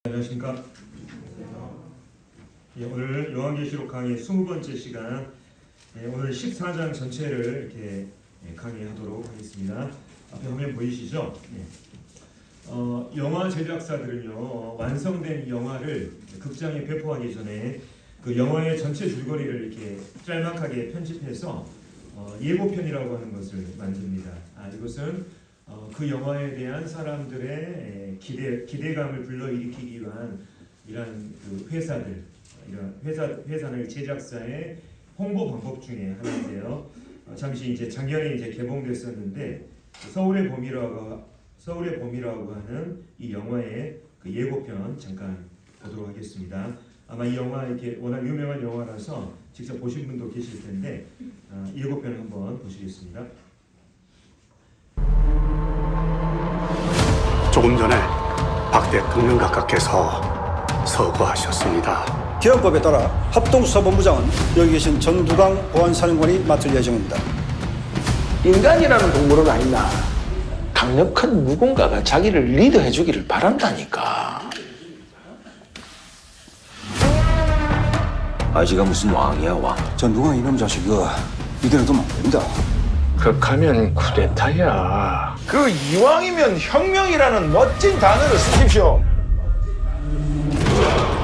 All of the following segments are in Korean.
안녕하십니까. 오늘 요한계시록 강의 20번째 시간, 오늘 14장 전체를 이렇게 강의하도록 하겠습니다. 앞에 화면 보이시죠? 영화 제작사들은요, 완성된 영화를 극장에 배포하기 전에 그 영화의 전체 줄거리를 이렇게 짤막하게 편집해서 예고편이라고 하는 것을 만듭니다. 이것은 그 영화에 대한 사람들의 기대감을 불러일으키기 위한 이런 그 회사들, 이런 회사는 제작사의 홍보 방법 중에 하나인데요. 잠시 이제 작년에 이제 개봉됐었는데 서울의 봄이라고 하는 이 영화의 그 예고편 잠깐 보도록 하겠습니다. 아마 이 영화 이렇게 워낙 유명한 영화라서 직접 보신 분도 계실 텐데 예고편 한번 보시겠습니다. 조금 전에 박 대통령 각하께서 서거하셨습니다. 기업법에 따라 합동수사본부장은 여기 계신 전두강 보안사령관이 맡을 예정입니다. 인간이라는 동물은 아니나 강력한 누군가가 자기를 리드해 주기를 바란다니까. 아지가 무슨 왕이야, 왕? 전두강 이놈 자식이 이대로 두면 안 됩니다. 극하면 쿠데타야. 그 이왕이면 혁명이라는 멋진 단어를 쓰십시오.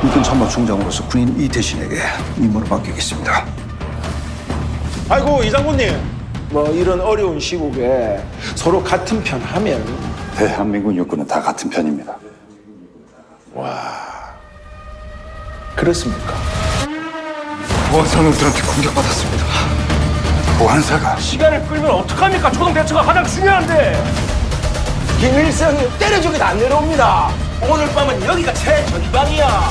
육군 참모총장으로서 군인 이태신에게 임무를 맡기겠습니다. 아이고 이 장군님, 뭐 이런 어려운 시국에 서로 같은 편 하면. 대한민국 육군은 다 같은 편입니다. 와, 그렇습니까? 보안사놈들한테 공격받았습니다. 보안사가 시간을 끌면 어떡합니까? 초동 대처가 가장 중요한데. 김일성이 때려주기도 안 내려옵니다. 오늘 밤은 여기가 최전방이야.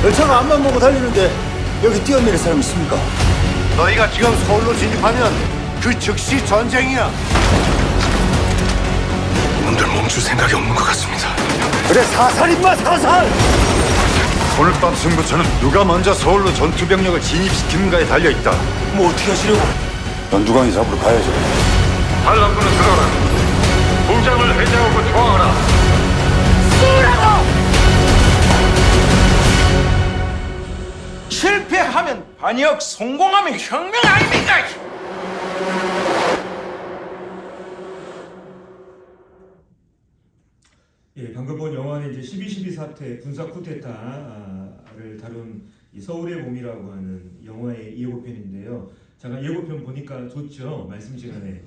열차가 앞만 보고 달리는데 여기 뛰어내릴 사람 있습니까? 너희가 지금 서울로 진입하면 그 즉시 전쟁이야. 이놈들 멈출 생각이 없는 것 같습니다. 그래, 사살인마 사살! 오늘 밤 승부처는 누가 먼저 서울로 전투병력을 진입시키는가에 달려있다. 뭐 어떻게 하시려고? 전두강이 잡으러 가야죠. 반란군은 들어라. 공장을 해제하고 저항하라. 실패하면 반역, 성공하면 혁명 아닙니까? 방금 본 영화는 이제 12.12 사태, 군사 쿠데타를 다룬 이 서울의 봄이라고 하는 영화의 예고편인데요. 잠깐 예고편 보니까 좋죠. 말씀 시간에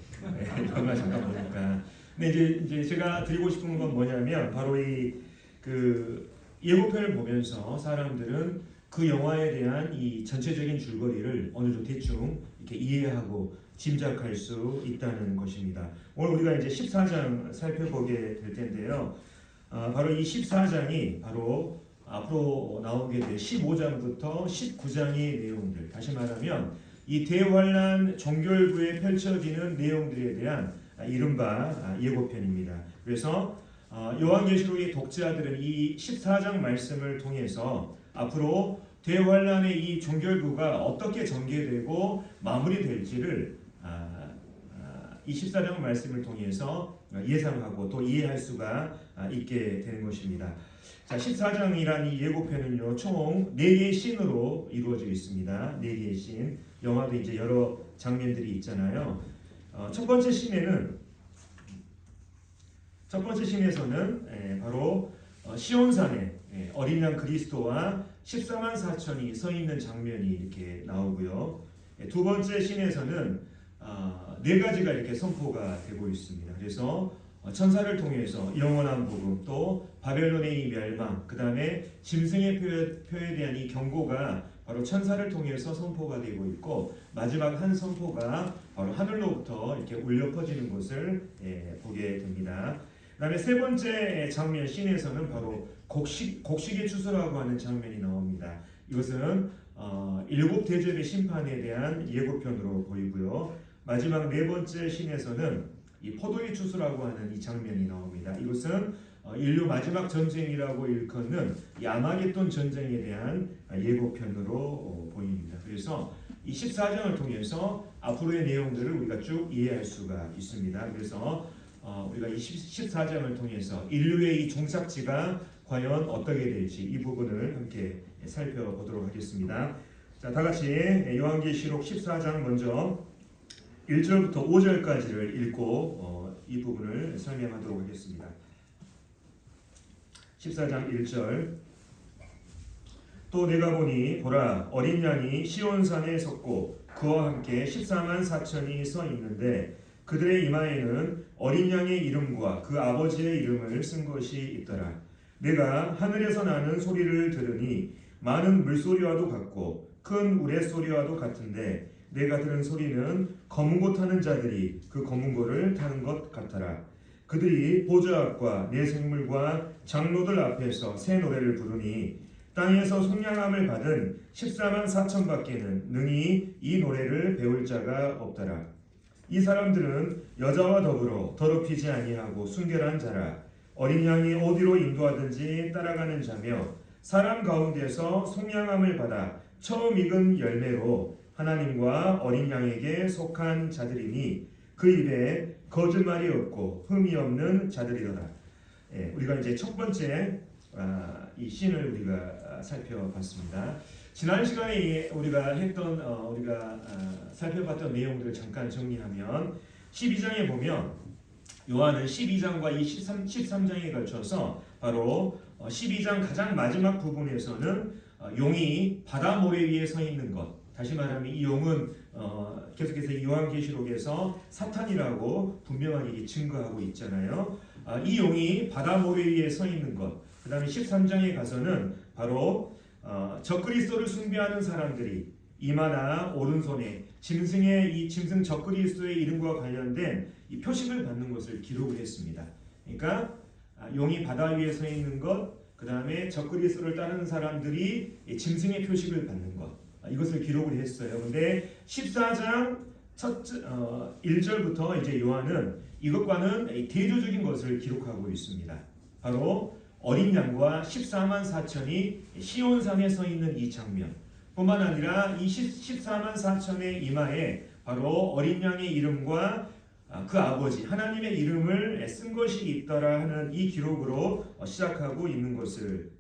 영화 잠깐 보니까. 근데 이제 제가 드리고 싶은 건 뭐냐면 바로 이 그 예고편을 보면서 사람들은 그 영화에 대한 이 전체적인 줄거리를 어느 정도 대충 이렇게 이해하고 짐작할 수 있다는 것입니다. 오늘 우리가 이제 14장 살펴보게 될 텐데요. 바로 이 14장이 바로 앞으로 나오게 될 15장부터 19장의 내용들, 다시 말하면 이 대환란 종결부에 펼쳐지는 내용들에 대한 이른바 예고편입니다. 그래서 요한계시록의 독자들은 이 14장 말씀을 통해서 앞으로 대환란의 이 종결부가 어떻게 전개되고 마무리될지를 이 14장 말씀을 통해서 예상하고 또 이해할 수가 있게 되는 것입니다. 자, 14장이라는 이 예고편은요, 총 4개의 씬으로 이루어져 있습니다. 4개의 씬. 영화도 이제 여러 장면들이 있잖아요. 첫 번째 씬에서는 바로 시온산에 어린 양 그리스도와 14만 4천이 서 있는 장면이 이렇게 나오고요. 두 번째 씬에서는 4가지가 이렇게 선포가 되고 있습니다. 그래서 천사를 통해서 영원한 복음, 또 바벨론의 이 멸망, 그 다음에 짐승의 표에 대한 이 경고가 바로 천사를 통해서 선포가 되고 있고, 마지막 한 선포가 바로 하늘로부터 이렇게 울려 퍼지는 것을 보게 됩니다. 그 다음에 세 번째 장면 씬에서는 바로 곡식의 추수라고 하는 장면이 나옵니다. 이것은 7 대접의 심판에 대한 예고편으로 보이고요. 마지막 4번째 씬에서는 이 포도의 추수라고 하는 이 장면이 나옵니다. 이것은 인류 마지막 전쟁이라고 일컫는 이 아마겟돈 전쟁에 대한 예고편으로 보입니다. 그래서 이 14장을 통해서 앞으로의 내용들을 우리가 쭉 이해할 수가 있습니다. 그래서 우리가 이 14장을 통해서 인류의 이 종착지가 과연 어떻게 될지 이 부분을 함께 살펴보도록 하겠습니다. 자, 다 같이 요한계시록 14장 먼저 1절부터 5절까지를 읽고 이 부분을 설명하도록 하겠습니다. 14장 1절. 또 내가 보니 보라 어린 양이 시온산에 섰고 그와 함께 14만 4천이 서 있는데 그들의 이마에는 어린 양의 이름과 그 아버지의 이름을 쓴 것이 있더라. 내가 하늘에서 나는 소리를 들으니 많은 물소리와도 같고 큰 우레소리와도 같은데 내가 들은 소리는 검은 고 타는 자들이 그 검은 고를 타는 것 같더라. 그들이 보좌 앞과 내 생물과 장로들 앞에서 새 노래를 부르니 땅에서 속량함을 받은 14만 4천 밖에는 능히 이 노래를 배울 자가 없더라. 이 사람들은 여자와 더불어 더럽히지 아니하고 순결한 자라. 어린 양이 어디로 인도하든지 따라가는 자며 사람 가운데서 속량함을 받아 처음 익은 열매로 하나님과 어린 양에게 속한 자들이니 그 입에 거짓말이 없고 흠이 없는 자들이더라. 우리가 이제 첫 번째 이 씬을 우리가 살펴봤습니다. 지난 시간에 우리가 했던 우리가 살펴봤던 내용들을 잠깐 정리하면 12장에 보면 요한은 12장과 이 13장에 걸쳐서 바로 12장 가장 마지막 부분에서는 용이 바다 모래 위에 서 있는 것, 다시 말하면 이 용은 계속해서 요한계시록에서 사탄이라고 분명하게 증거하고 있잖아요. 이 용이 바다 모래 위에 서 있는 것, 그 다음에 13장에 가서는 바로 적그리스도를 숭배하는 사람들이 이마나 오른손에 이 짐승 적그리스도의 이름과 관련된 이 표식을 받는 것을 기록을 했습니다. 그러니까 용이 바다 위에 서 있는 것, 그 다음에 적그리스도를 따르는 사람들이 짐승의 표식을 받는 것, 이것을 기록을 했어요. 근데 14장 1절부터 이제 요한은 이것과는 대조적인 것을 기록하고 있습니다. 바로 어린 양과 14만 4천이 시온산에 서 있는 이 장면 뿐만 아니라 이 14만 4천의 이마에 바로 어린 양의 이름과 그 아버지 하나님의 이름을 쓴 것이 있더라 하는 이 기록으로 시작하고 있는 것을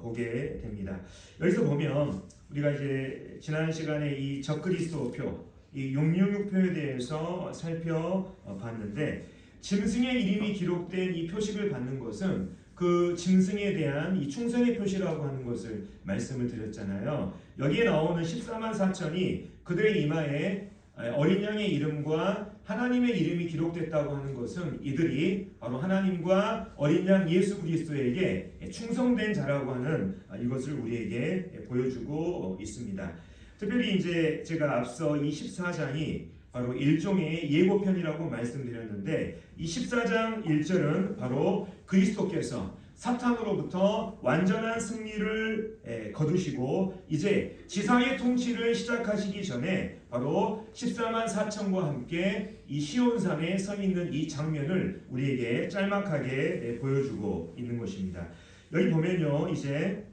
보게 됩니다. 여기서 보면 우리가 이제 지난 시간에 이 적그리스도표, 이 666표에 대해서 살펴봤는데 짐승의 이름이 기록된 이 표식을 받는 것은 그 짐승에 대한 이 충성의 표시라고 하는 것을 말씀을 드렸잖아요. 여기에 나오는 14만 4천이 그들의 이마에 어린 양의 이름과 하나님의 이름이 기록됐다고 하는 것은 이들이 바로 하나님과 어린 양 예수 그리스도에게 충성된 자라고 하는 이것을 우리에게 보여주고 있습니다. 특별히 이제 제가 앞서 이 14장이 바로 일종의 예고편이라고 말씀드렸는데 이 14장 1절은 바로 그리스도께서 사탄으로부터 완전한 승리를 거두시고 이제 지상의 통치를 시작하시기 전에 바로 14만 4천과 함께 이 시온산에 서 있는 이 장면을 우리에게 짤막하게 보여주고 있는 것입니다. 여기 보면요, 이제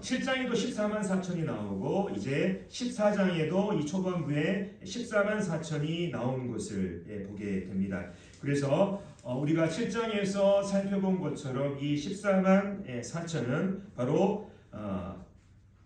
7장에도 14만 4천이 나오고 이제 14장에도 이 초반부에 14만 4천이 나오는 것을 보게 됩니다. 그래서 우리가 7장에서 살펴본 것처럼 이 14만 4천은 바로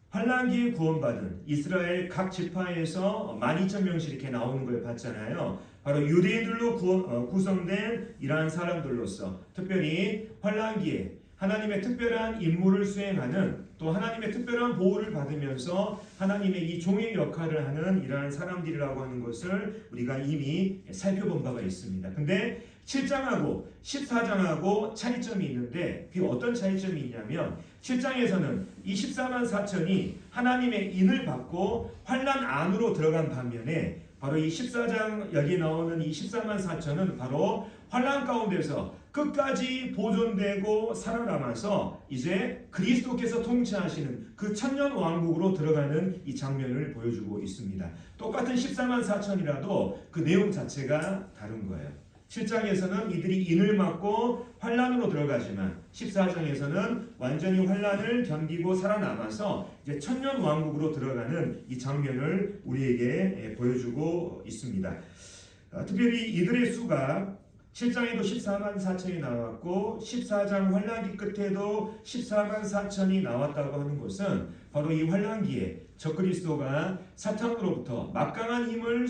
환란기에 구원받은 이스라엘 각 지파에서 12,000명씩 이렇게 나오는 걸 봤잖아요. 바로 유대인들로 구성된 이러한 사람들로서 특별히 환란기에 하나님의 특별한 임무를 수행하는 또 하나님의 특별한 보호를 받으면서 하나님의 이 종의 역할을 하는 이러한 사람들이라고 하는 것을 우리가 이미 살펴본 바가 있습니다. 근데 7장하고 14장하고 차이점이 있는데 그게 어떤 차이점이 있냐면 7장에서는 이 14만 4천이 하나님의 인을 받고 환난 안으로 들어간 반면에 바로 이 14장 여기 나오는 이 14만 4천은 바로 환난 가운데서 끝까지 보존되고 살아남아서 이제 그리스도께서 통치하시는 그 천년 왕국으로 들어가는 이 장면을 보여주고 있습니다. 똑같은 14만 4천이라도 그 내용 자체가 다른 거예요. 7장에서는 이들이 인을 맞고 환란으로 들어가지만 14장에서는 완전히 환란을 견디고 살아남아서 이제 천년 왕국으로 들어가는 이 장면을 우리에게 보여주고 있습니다. 특별히 이들의 수가 7장에도 14만 4천이 나왔고 14장 환란기 끝에도 14만 4천이 나왔다고 하는 것은 바로 이 환란기에 적그리스도가 사탄으로부터 막강한 힘을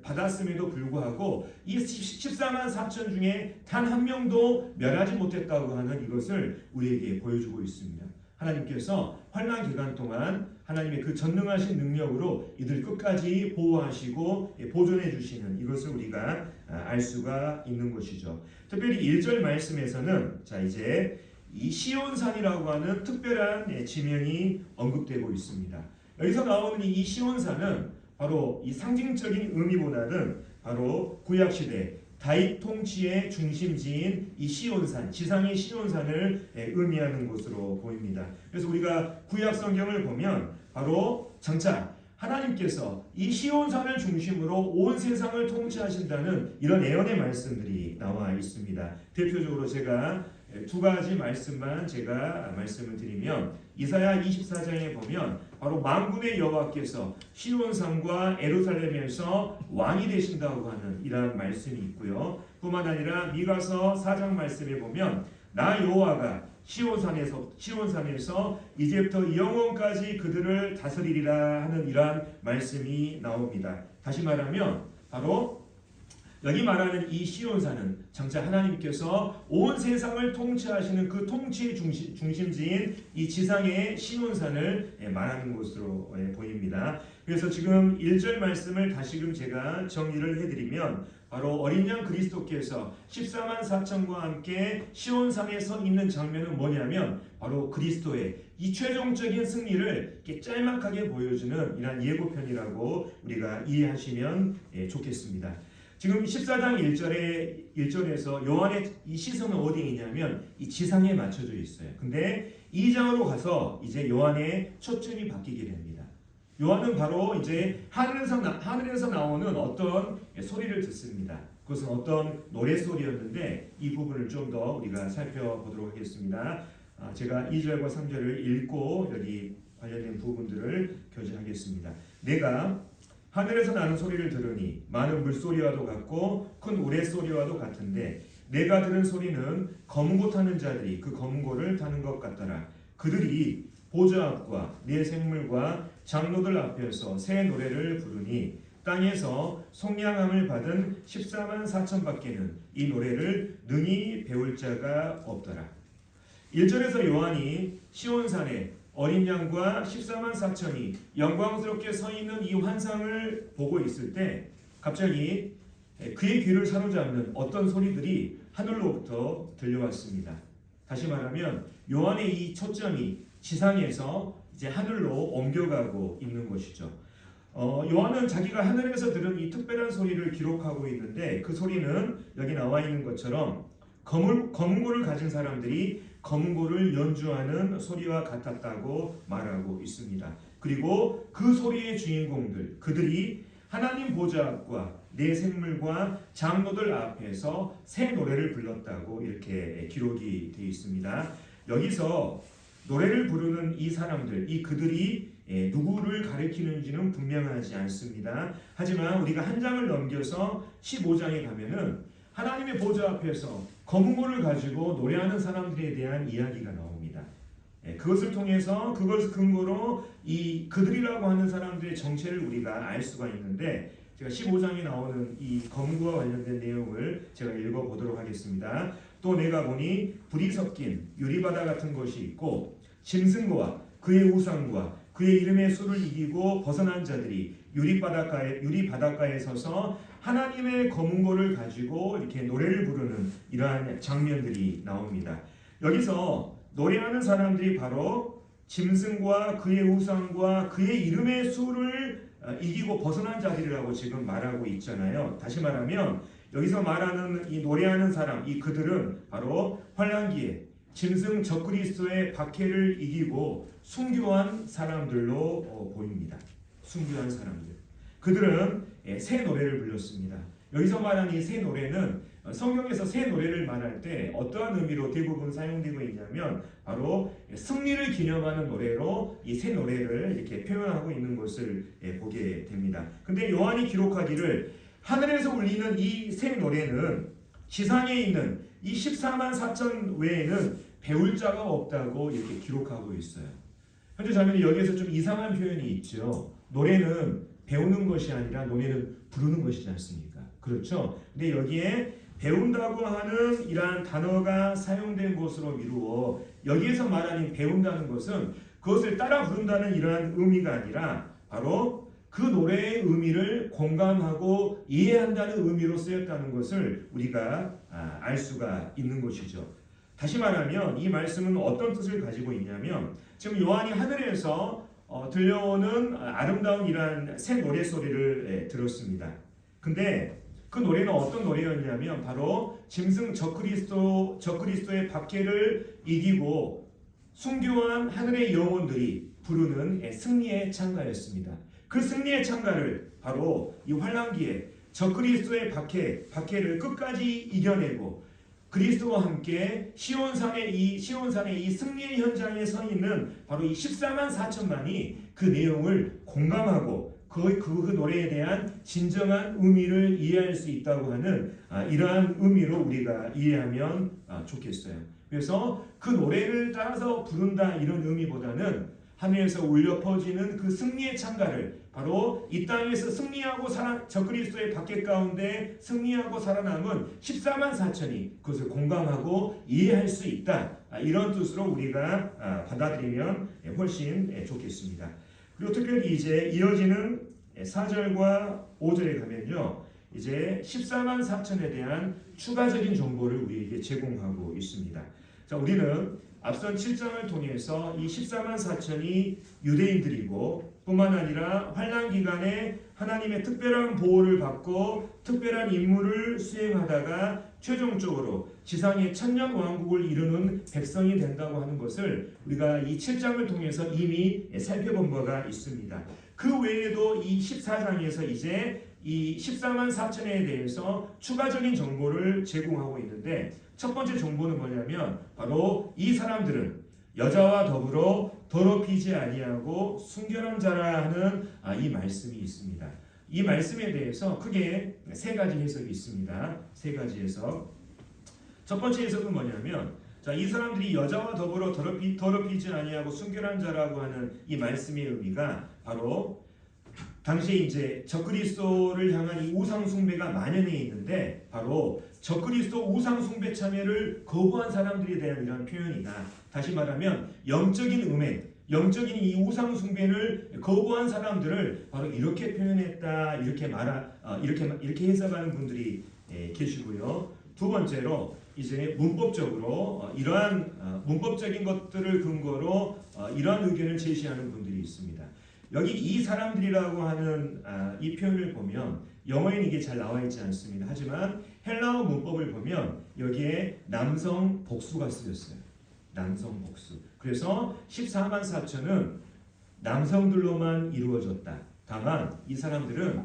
받았음에도 불구하고 이 14만 4천 중에 단 한 명도 멸하지 못했다고 하는 이것을 우리에게 보여주고 있습니다. 하나님께서 환난 기간 동안 하나님의 그 전능하신 능력으로 이들 끝까지 보호하시고 보존해 주시는 이것을 우리가 알 수가 있는 것이죠. 특별히 1절 말씀에서는 자 이제 이 시온산이라고 하는 특별한 지명이 언급되고 있습니다. 여기서 나오는 이 시온산은 바로 이 상징적인 의미보다는 바로 구약시대 다윗 통치의 중심지인 이 시온산, 지상의 시온산을 의미하는 것으로 보입니다. 그래서 우리가 구약 성경을 보면 바로 장차 하나님께서 이 시온산을 중심으로 온 세상을 통치하신다는 이런 예언의 말씀들이 나와 있습니다. 대표적으로 제가 두 가지 말씀만 제가 말씀을 드리면 이사야 24장에 보면 바로 만군의 여호와께서 시온산과 예루살렘에서 왕이 되신다고 하는 이러한 말씀이 있고요. 뿐만 아니라 미가서 4장 말씀에 보면 나 여호와가 시온산에서 이제부터 영원까지 그들을 다스리리라 하는 이러한 말씀이 나옵니다. 다시 말하면 바로 여기 말하는 이 시온산은 장차 하나님께서 온 세상을 통치하시는 그 통치의 중심지인 이 지상의 시온산을 말하는 것으로 보입니다. 그래서 지금 1절 말씀을 다시금 제가 정리를 해드리면 바로 어린 양 그리스도께서 14만 4천과 함께 시온산에 서 있는 장면은 뭐냐면 바로 그리스도의 이 최종적인 승리를 이렇게 짤막하게 보여주는 이러한 예고편이라고 우리가 이해하시면 좋겠습니다. 지금 14장 1절에서 요한의 이 시선은 어디에 있냐면 이 지상에 맞춰져 있어요. 근데 2장으로 가서 이제 요한의 초점이 바뀌게 됩니다. 요한은 바로 이제 하늘에서 나오는 어떤 소리를 듣습니다. 그것은 어떤 노래 소리였는데 이 부분을 좀 더 우리가 살펴보도록 하겠습니다. 제가 2절과 3절을 읽고 여기 관련된 부분들을 교제하겠습니다. 내가 하늘에서 나는 소리를 들으니 많은 물소리와도 같고 큰 우레소리와도 같은데 내가 들은 소리는 검은고 타는 자들이 그 검은고를 타는 것 같더라. 그들이 보좌 앞과 네 생물과 장로들 앞에서 새 노래를 부르니 땅에서 속량함을 받은 14만 4천 밖에는 이 노래를 능히 배울 자가 없더라. 1절에서 요한이 시온산에 어린 양과 14만 4천이 영광스럽게 서 있는 이 환상을 보고 있을 때 갑자기 그의 귀를 사로잡는 어떤 소리들이 하늘로부터 들려왔습니다. 다시 말하면 요한의 이 초점이 지상에서 이제 하늘로 옮겨가고 있는 것이죠. 요한은 자기가 하늘에서 들은 이 특별한 소리를 기록하고 있는데 그 소리는 여기 나와 있는 것처럼 검은고를 가진 사람들이 검은고를 연주하는 소리와 같았다고 말하고 있습니다. 그리고 그 소리의 주인공들, 그들이 하나님 보좌 앞과 네 생물과 장로들 앞에서 새 노래를 불렀다고 이렇게 기록이 되어 있습니다. 여기서 노래를 부르는 이 사람들, 이 그들이 누구를 가리키는지는 분명하지 않습니다. 하지만 우리가 한 장을 넘겨서 15장에 가면은 하나님의 보좌 앞에서 검은고를 가지고 노래하는 사람들에 대한 이야기가 나옵니다. 그것을 통해서 그것을 근거로 이 그들이라고 하는 사람들의 정체를 우리가 알 수가 있는데 제가 15장에 나오는 이 검은고와 관련된 내용을 제가 읽어보도록 하겠습니다. 또 내가 보니 불이 섞인 유리바다 같은 것이 있고 짐승과 그의 우상과 그의 이름의 수를 이기고 벗어난 자들이 유리바닷가에 서서 하나님의 검은고를 가지고 이렇게 노래를 부르는 이러한 장면들이 나옵니다. 여기서 노래하는 사람들이 바로 짐승과 그의 우상과 그의 이름의 수를 이기고 벗어난 자들이라고 지금 말하고 있잖아요. 다시 말하면 여기서 말하는 이 노래하는 사람, 이 그들은 바로 환란기에 짐승 적그리스도의 박해를 이기고 순교한 사람들로 보입니다. 순교한 사람들. 그들은 새 노래를 불렀습니다. 여기서 말하는 이 새 노래는 성경에서 새 노래를 말할 때 어떠한 의미로 대부분 사용되고 있냐면 바로 승리를 기념하는 노래로 이 새 노래를 이렇게 표현하고 있는 것을 보게 됩니다. 근데 요한이 기록하기를 하늘에서 울리는 이 새 노래는 지상에 있는 이 14만 4천 외에는 배울 자가 없다고 이렇게 기록하고 있어요. 현재 자매는 여기에서 좀 이상한 표현이 있죠. 노래는 배우는 것이 아니라 노래는 부르는 것이지 않습니까? 그렇죠? 근데 여기에 배운다고 하는 이러한 단어가 사용된 것으로 미루어 여기에서 말하는 배운다는 것은 그것을 따라 부른다는 이러한 의미가 아니라 바로 그 노래의 의미를 공감하고 이해한다는 의미로 쓰였다는 것을 우리가 알 수가 있는 것이죠. 다시 말하면 이 말씀은 어떤 뜻을 가지고 있냐면 지금 요한이 하늘에서 들려오는 아름다운 이러한 새 노래소리를 들었습니다. 근데 그 노래는 어떤 노래였냐면 바로 짐승 적그리스도의 박해를 이기고 순교한 하늘의 영혼들이 부르는 승리의 찬가였습니다. 그 승리의 찬가를 바로 이 환란기에 적그리스도의 박해를 끝까지 이겨내고 그리스도와 함께 시온산의 이 승리의 현장에 서 있는 바로 이 14만 4천만이 그 내용을 공감하고 그 노래에 대한 진정한 의미를 이해할 수 있다고 하는 이러한 의미로 우리가 이해하면 좋겠어요. 그래서 그 노래를 따라서 부른다 이런 의미보다는 하늘에서 울려 퍼지는 그 승리의 찬가를 바로 이 땅에서 승리하고 적그리스도의 박해 가운데 승리하고 살아남은 14만 4천이 그것을 공감하고 이해할 수 있다. 이런 뜻으로 우리가 받아들이면 훨씬 좋겠습니다. 그리고 특별히 이제 이어지는 4절과 5절에 가면요. 이제 14만 4천에 대한 추가적인 정보를 우리에게 제공하고 있습니다. 자, 우리는 앞선 7장을 통해서 이 14만 4천이 유대인들이고 뿐만 아니라 환난 기간에 하나님의 특별한 보호를 받고 특별한 임무를 수행하다가 최종적으로 지상의 천년 왕국을 이루는 백성이 된다고 하는 것을 우리가 이 7장을 통해서 이미 살펴본 바가 있습니다. 그 외에도 이 14장에서 이제 이 14만 4천에 대해서 추가적인 정보를 제공하고 있는데 첫 번째 정보는 뭐냐면 바로 이 사람들은 여자와 더불어 더럽히지 아니하고 순결한 자라 하는 이 말씀이 있습니다. 이 말씀에 대해서 크게 세 가지 해석이 있습니다. 세 가지 해석. 첫 번째 해석은 뭐냐면 이 사람들이 여자와 더불어 더럽히지 아니하고 순결한 자라고 하는 이 말씀의 의미가 바로 당시에 이제 적그리스도를 향한 이 우상 숭배가 만연해 있는데 바로 적그리스도 우상 숭배 참여를 거부한 사람들에 대한 이런 표현이다. 다시 말하면 영적인 음행, 영적인 이 우상 숭배를 거부한 사람들을 바로 이렇게 표현했다. 이렇게 해석하는 분들이 계시고요. 두 번째로 이제 문법적으로 이러한 문법적인 것들을 근거로 이러한 의견을 제시하는 분들이 있습니다. 여기 이 사람들이라고 하는 이 표현을 보면 영어에는 이게 잘 나와 있지 않습니다. 하지만 헬라어 문법을 보면 여기에 남성 복수가 쓰였어요. 남성 복수. 그래서 14만 4천은 남성들로만 이루어졌다. 다만 이 사람들은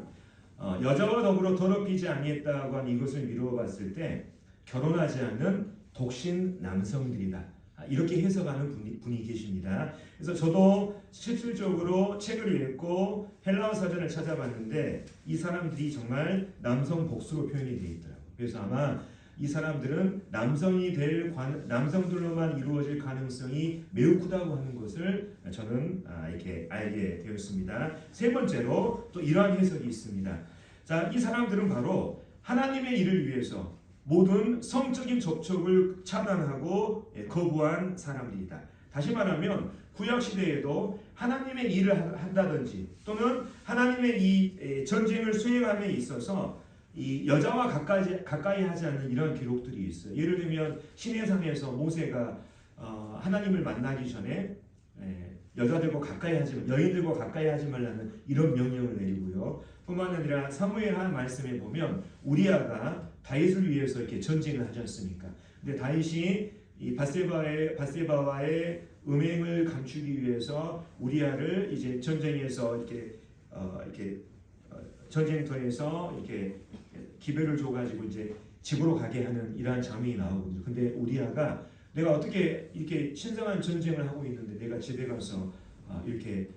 여자와 더불어 더럽히지 아니했다고 한 이것을 미루어 봤을 때 결혼하지 않는 독신 남성들이다. 이렇게 해석하는 분이 계십니다. 그래서 저도 실질적으로 책을 읽고 헬라어 사전을 찾아봤는데 이 사람들이 정말 남성 복수로 표현이 되어 있더라고요. 그래서 아마 이 사람들은 남성들로만 이루어질 가능성이 매우 크다고 하는 것을 저는 이렇게 알게 되었습니다. 세 번째로 또 이러한 해석이 있습니다. 자, 이 사람들은 바로 하나님의 일을 위해서 모든 성적인 접촉을 차단하고 거부한 사람들이다. 다시 말하면 구약 시대에도 하나님의 일을 한다든지 또는 하나님의 이 전쟁을 수행함에 있어서 이 여자와 가까이 하지 않는 이런 기록들이 있어요. 예를 들면 시내산에서 모세가 하나님을 만나기 전에 여인들과 가까이 하지 말라는 이런 명령을 내리고요. 뿐만 아니라 사무엘하 말씀에 보면 우리아가 다윗을 위해서 이렇게 전쟁을 하지 않습니까? 근데 다윗이 이 바세바와의 음행을 감추기 위해서 우리아를 이제 전쟁에서 전쟁터에서 이렇게 기별을 줘가지고 이제 집으로 가게 하는 이러한 장면이 나오거든요. 근데 우리아가 내가 어떻게 이렇게 신성한 전쟁을 하고 있는데 내가 집에 가서 이렇게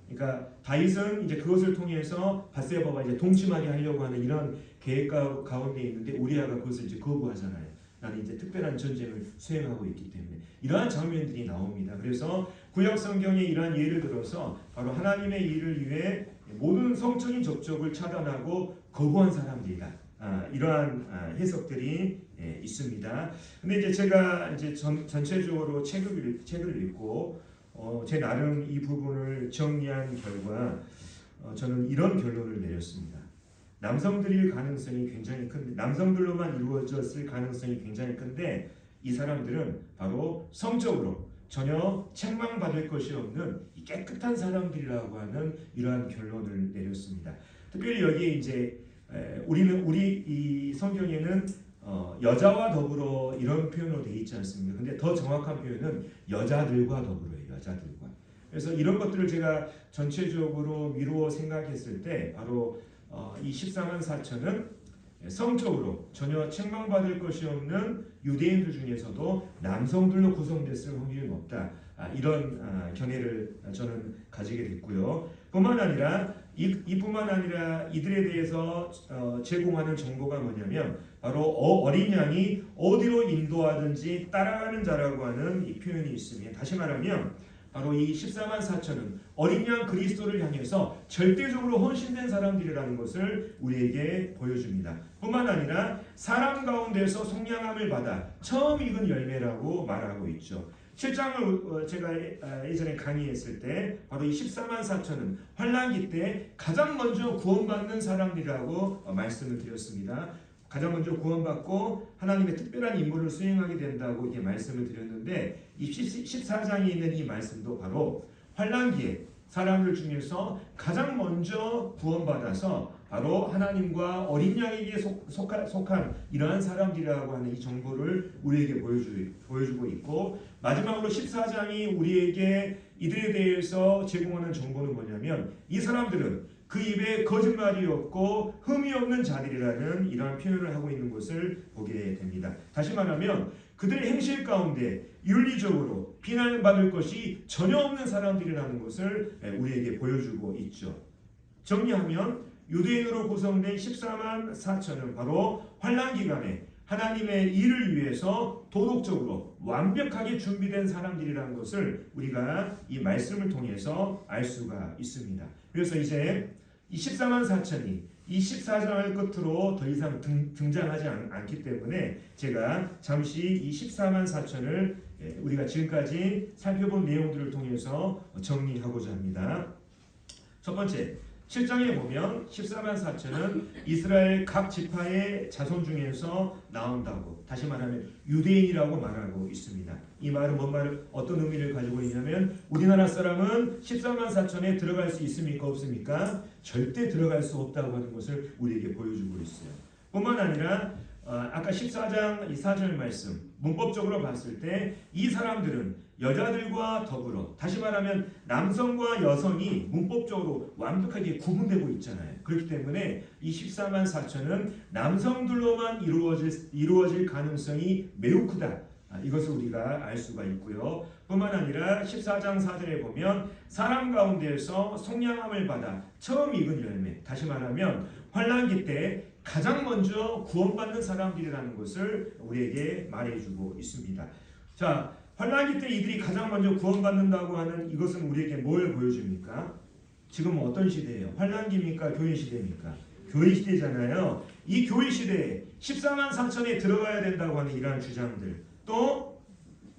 그러니까 다윗은 이제 그것을 통해서 밧세바와 이제 동침하게 하려고 하는 이런 계획 가운데 있는데 우리아가 그것을 이제 거부하잖아요. 나는 이제 특별한 전쟁을 수행하고 있기 때문에 이러한 장면들이 나옵니다. 그래서 구약 성경에 이러한 예를 들어서 바로 하나님의 일을 위해 모든 성적인 접촉을 차단하고 거부한 사람들이다. 이러한 해석들이 있습니다. 근데 이제 제가 이제 전체적으로 책을 읽고 제 나름 이 부분을 정리한 결과 저는 이런 결론을 내렸습니다. 남성들일 가능성이 굉장히 큰, 남성들로만 이루어졌을 가능성이 굉장히 큰데 이 사람들은 바로 성적으로 전혀 책망받을 것이 없는 이 깨끗한 사람들이라고 하는 이러한 결론을 내렸습니다. 특별히 여기에 이제 우리 이 성경에는 여자와 더불어 이런 표현으로 되어 있지 않습니까? 근데 더 정확한 표현은 여자들과 더불어요. 여자들과. 그래서 이런 것들을 제가 전체적으로 미루어 생각했을 때 바로 이 14만 4천은 성적으로 전혀 책망받을 것이 없는 유대인들 중에서도 남성들로 구성됐을 확률이 높다. 이런 견해를 저는 가지게 됐고요. 뿐만 아니라 이뿐만 아니라 이들에 대해서 제공하는 정보가 뭐냐면 바로 어린 양이 어디로 인도하든지 따라가는 자라고 하는 이 표현이 있으며 다시 말하면 바로 이 14만 4천은 어린 양 그리스도를 향해서 절대적으로 헌신된 사람들이라는 것을 우리에게 보여줍니다. 뿐만 아니라 사람 가운데서 속량함을 받아 처음 익은 열매라고 말하고 있죠. 7장을 제가 예전에 강의했을 때 바로 이 14만 4천은 환난기 때 가장 먼저 구원받는 사람들이라고 말씀을 드렸습니다. 가장 먼저 구원받고 하나님의 특별한 임무를 수행하게 된다고 이렇게 말씀을 드렸는데 이 14장에 있는 이 말씀도 바로 환난기에 사람들 중에서 가장 먼저 구원받아서 바로 하나님과 어린 양에게 속한 이러한 사람들이라고 하는 이 정보를 우리에게 보여주고 있고 마지막으로 14장이 우리에게 이들에 대해서 제공하는 정보는 뭐냐면 이 사람들은 그 입에 거짓말이 없고 흠이 없는 자들이라는 이러한 표현을 하고 있는 것을 보게 됩니다. 다시 말하면 그들의 행실 가운데 윤리적으로 비난받을 것이 전혀 없는 사람들이라는 것을 우리에게 보여주고 있죠. 정리하면 유대인으로 구성된 14만 4천은 바로 환난 기간에 하나님의 일을 위해서 도덕적으로 완벽하게 준비된 사람들이라는 것을 우리가 이 말씀을 통해서 알 수가 있습니다. 그래서 이제 이 14만 4천이 이 14장을 끝으로 더 이상 등장하지 않기 때문에 제가 잠시 이 14만 4천을 우리가 지금까지 살펴본 내용들을 통해서 정리하고자 합니다. 첫 번째, 7장에 보면 14만 4천은 이스라엘 각 지파의 자손 중에서 나온다고 다시 말하면 유대인이라고 말하고 있습니다. 이 말은 어떤 의미를 가지고 있냐면 우리나라 사람은 14만 4천에 들어갈 수 있습니까? 없습니까? 절대 들어갈 수 없다고 하는 것을 우리에게 보여주고 있어요. 뿐만 아니라 아까 14장 이 4절 말씀 문법적으로 봤을 때 이 사람들은 여자들과 더불어 다시 말하면 남성과 여성이 문법적으로 완벽하게 구분되고 있잖아요. 그렇기 때문에 이 14만 4천은 남성들로만 이루어질 가능성이 매우 크다. 이것을 우리가 알 수가 있고요. 뿐만 아니라 14장 4절에 보면 사람 가운데에서 속량함을 받아 처음 익은 열매 다시 말하면 환난기 때 가장 먼저 구원받는 사람들이라는 것을 우리에게 말해주고 있습니다. 자, 환난기 때 이들이 가장 먼저 구원받는다고 하는 이것은 우리에게 뭘 보여줍니까? 지금 어떤 시대예요? 환난기입니까? 교회 시대입니까? 교회 시대잖아요. 이 교회 시대에 14만 4천에 들어가야 된다고 하는 이러한 주장들 또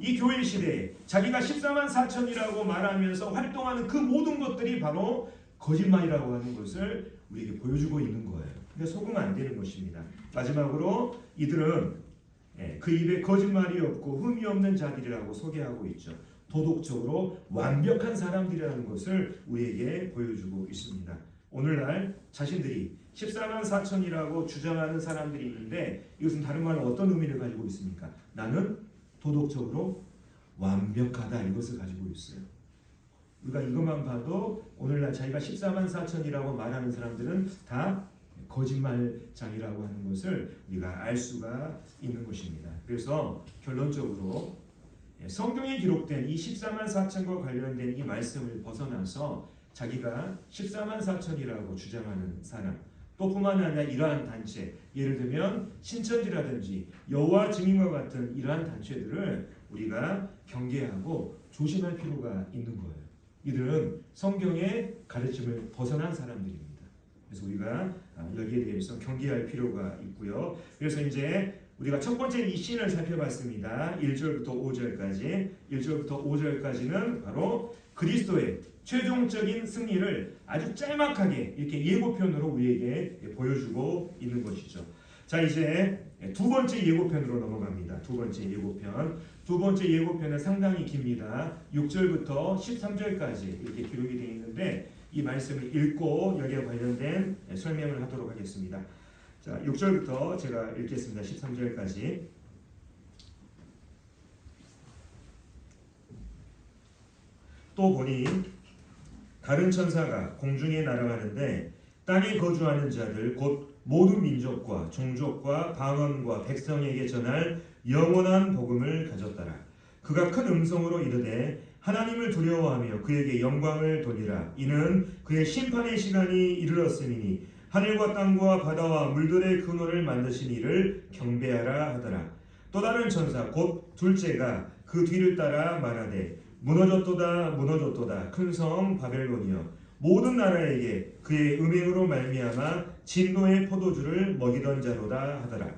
이 교회 시대에 자기가 14만 4천이라고 말하면서 활동하는 그 모든 것들이 바로 거짓말이라고 하는 것을 우리에게 보여주고 있는 거예요. 근데 속으면 안 되는 것입니다. 마지막으로 이들은 그 입에 거짓말이 없고 흠이 없는 자들이라고 소개하고 있죠. 도덕적으로 완벽한 사람들이라는 것을 우리에게 보여주고 있습니다. 오늘날 자신들이 14만 4천이라고 주장하는 사람들이 있는데 이것은 다른 말로 어떤 의미를 가지고 있습니까? 나는 도덕적으로 완벽하다 이것을 가지고 있어요. 우리가 이것만 봐도 오늘날 자기가 14만 4천이라고 말하는 사람들은 다 거짓말장이라고 하는 것을 우리가 알 수가 있는 것입니다. 그래서 결론적으로 성경에 기록된 이 14만 4천과 관련된 이 말씀을 벗어나서 자기가 14만 4천이라고 주장하는 사람, 또 뿐만 아니라 이러한 단체, 예를 들면 신천지라든지 여호와 증인과 같은 이러한 단체들을 우리가 경계하고 조심할 필요가 있는 거예요. 이들은 성경의 가르침을 벗어난 사람들입니다. 그래서 우리가 여기에 대해서 경계할 필요가 있고요. 그래서 이제 우리가 첫 번째 이 씬을 살펴봤습니다. 1절부터 5절까지. 1절부터 5절까지는 바로 그리스도의 최종적인 승리를 아주 짤막하게 이렇게 예고편으로 우리에게 보여주고 있는 것이죠. 자, 이제 두 번째 예고편으로 넘어갑니다. 두 번째 예고편. 두 번째 예고편은 상당히 깁니다. 6절부터 13절까지 이렇게 기록이 되어 있는데 이 말씀을 읽고 여기에 관련된 설명을 하도록 하겠습니다. 자, 6절부터 제가 읽겠습니다. 13절까지. 또 보니 다른 천사가 공중에 날아가는데 땅에 거주하는 자들 곧 모든 민족과 종족과 방언과 백성에게 전할 영원한 복음을 가졌더라. 그가 큰 음성으로 이르되 하나님을 두려워하며 그에게 영광을 돌리라. 이는 그의 심판의 시간이 이르렀으니 하늘과 땅과 바다와 물들의 근원을 만드신 이를 경배하라 하더라. 또 다른 천사 곧 둘째가 그 뒤를 따라 말하되 무너졌도다 무너졌도다 큰 성 바벨론이여 모든 나라에게 그의 음행으로 말미암아 진노의 포도주를 먹이던 자로다 하더라.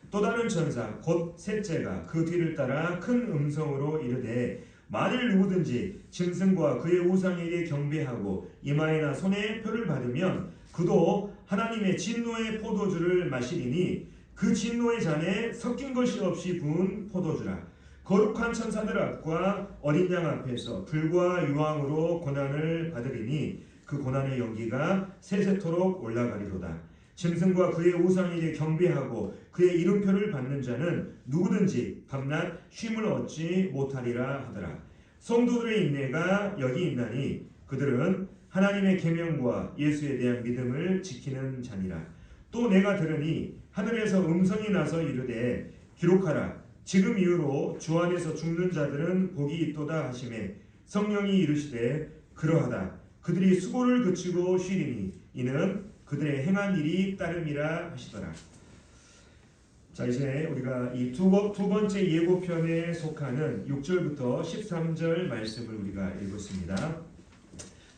또 다른 천사 곧 셋째가 그 뒤를 따라 큰 음성으로 이르되 만일 누구든지 짐승과 그의 우상에게 경배하고 이마에나 손에 표를 받으면 그도 하나님의 진노의 포도주를 마시리니 그 진노의 잔에 섞인 것이 없이 부은 포도주라. 거룩한 천사들 앞과 어린 양 앞에서 불과 유황으로 고난을 받으리니 그 고난의 연기가 세세토록 올라가리로다. 짐승과 그의 우상에게 경배하고 그의 이름표를 받는 자는 누구든지 밤낮 쉼을 얻지 못하리라 하더라. 성도들의 인내가 여기 있나니 그들은 하나님의 계명과 예수에 대한 믿음을 지키는 자니라. 또 내가 들으니 하늘에서 음성이 나서 이르되 기록하라. 지금 이후로 주 안에서 죽는 자들은 복이 있도다 하시매 성령이 이르시되 그러하다. 그들이 수고를 그치고 쉬리니 이는 그들의 행한 일이 따름이라 하시더라. 자, 이제 우리가 이 두 번째 예고편에 속하는 6절부터 13절 말씀을 우리가 읽었습니다.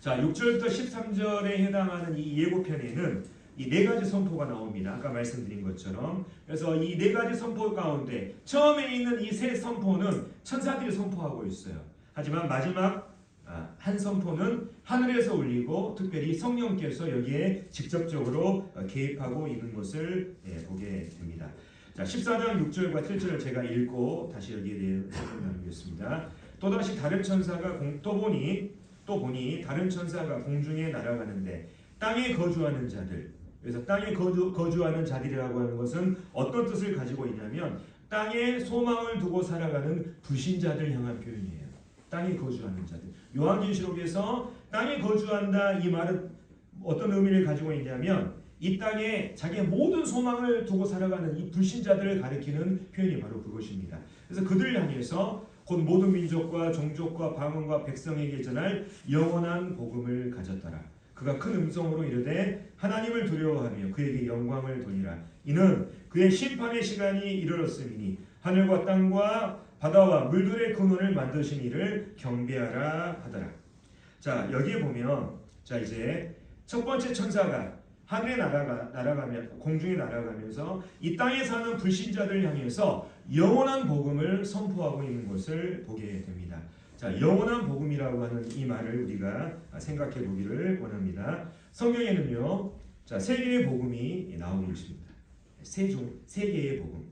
자, 6절부터 13절에 해당하는 이 예고편에는 이 네 가지 선포가 나옵니다. 아까 말씀드린 것처럼. 그래서 이 네 가지 선포 가운데 처음에 있는 이 세 선포는 천사들이 선포하고 있어요. 하지만 마지막 한 선포는 하늘에서 울리고 특별히 성령께서 여기에 직접적으로 개입하고 있는 것을 보게 됩니다. 자, 14장 6절과 7절을 제가 읽고 다시 여기에 대해 설명 나누겠습니다. 또다시 다른 천사가 또 보니 다른 천사가 공중에 날아가는데 땅에 거주하는 자들, 그래서 땅에 거주하는 자들이라고 하는 것은 어떤 뜻을 가지고 있냐면 땅에 소망을 두고 살아가는 불신자들 향한 표현이에요. 땅에 거주하는 자들. 요한계시록에서 땅에 거주한다 이 말은 어떤 의미를 가지고 있냐면 이 땅에 자기의 모든 소망을 두고 살아가는 이 불신자들을 가리키는 표현이 바로 그것입니다. 그래서 그들을 향해서 곧 모든 민족과 종족과 방언과 백성에게 전할 영원한 복음을 가졌더라. 그가 큰 음성으로 이르되 하나님을 두려워하며 그에게 영광을 돌리라. 이는 그의 심판의 시간이 이르렀으니 하늘과 땅과 바다와 물들의 근원을 만드신 이를 경배하라 하더라. 자, 여기에 보면 자 이제 첫 번째 천사가 하늘에 날아가며 공중에 날아가면서 이 땅에 사는 불신자들 향해서 영원한 복음을 선포하고 있는 것을 보게 됩니다. 자, 영원한 복음이라고 하는 이 말을 우리가 생각해 보기를 원합니다. 성경에는요, 자, 세 개의 복음이 나오고 있습니다. 세 개의 복음.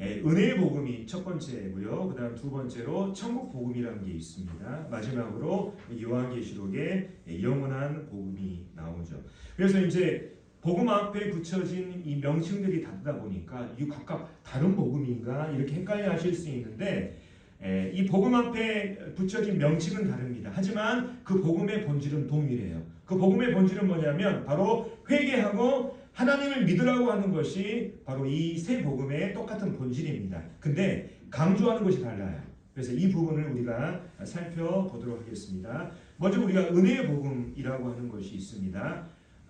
은혜의 복음이 첫 번째고요. 그다음 두 번째로 천국 복음이라는 게 있습니다. 마지막으로 요한계시록에 영원한 복음이 나오죠. 그래서 이제 복음 앞에 붙여진 이 명칭들이 다르다 보니까 이 각각 다른 복음인가 이렇게 헷갈려 하실 수 있는데 이 복음 앞에 붙여진 명칭은 다릅니다. 하지만 그 복음의 본질은 동일해요. 그 복음의 본질은 뭐냐면 바로 회개하고 하나님을 믿으라고 하는 것이 바로 이 세 복음의 똑같은 본질입니다. 근데 강조하는 것이 달라요. 그래서 이 부분을 우리가 살펴보도록 하겠습니다. 먼저 우리가 은혜의 복음이라고 하는 것이 있습니다.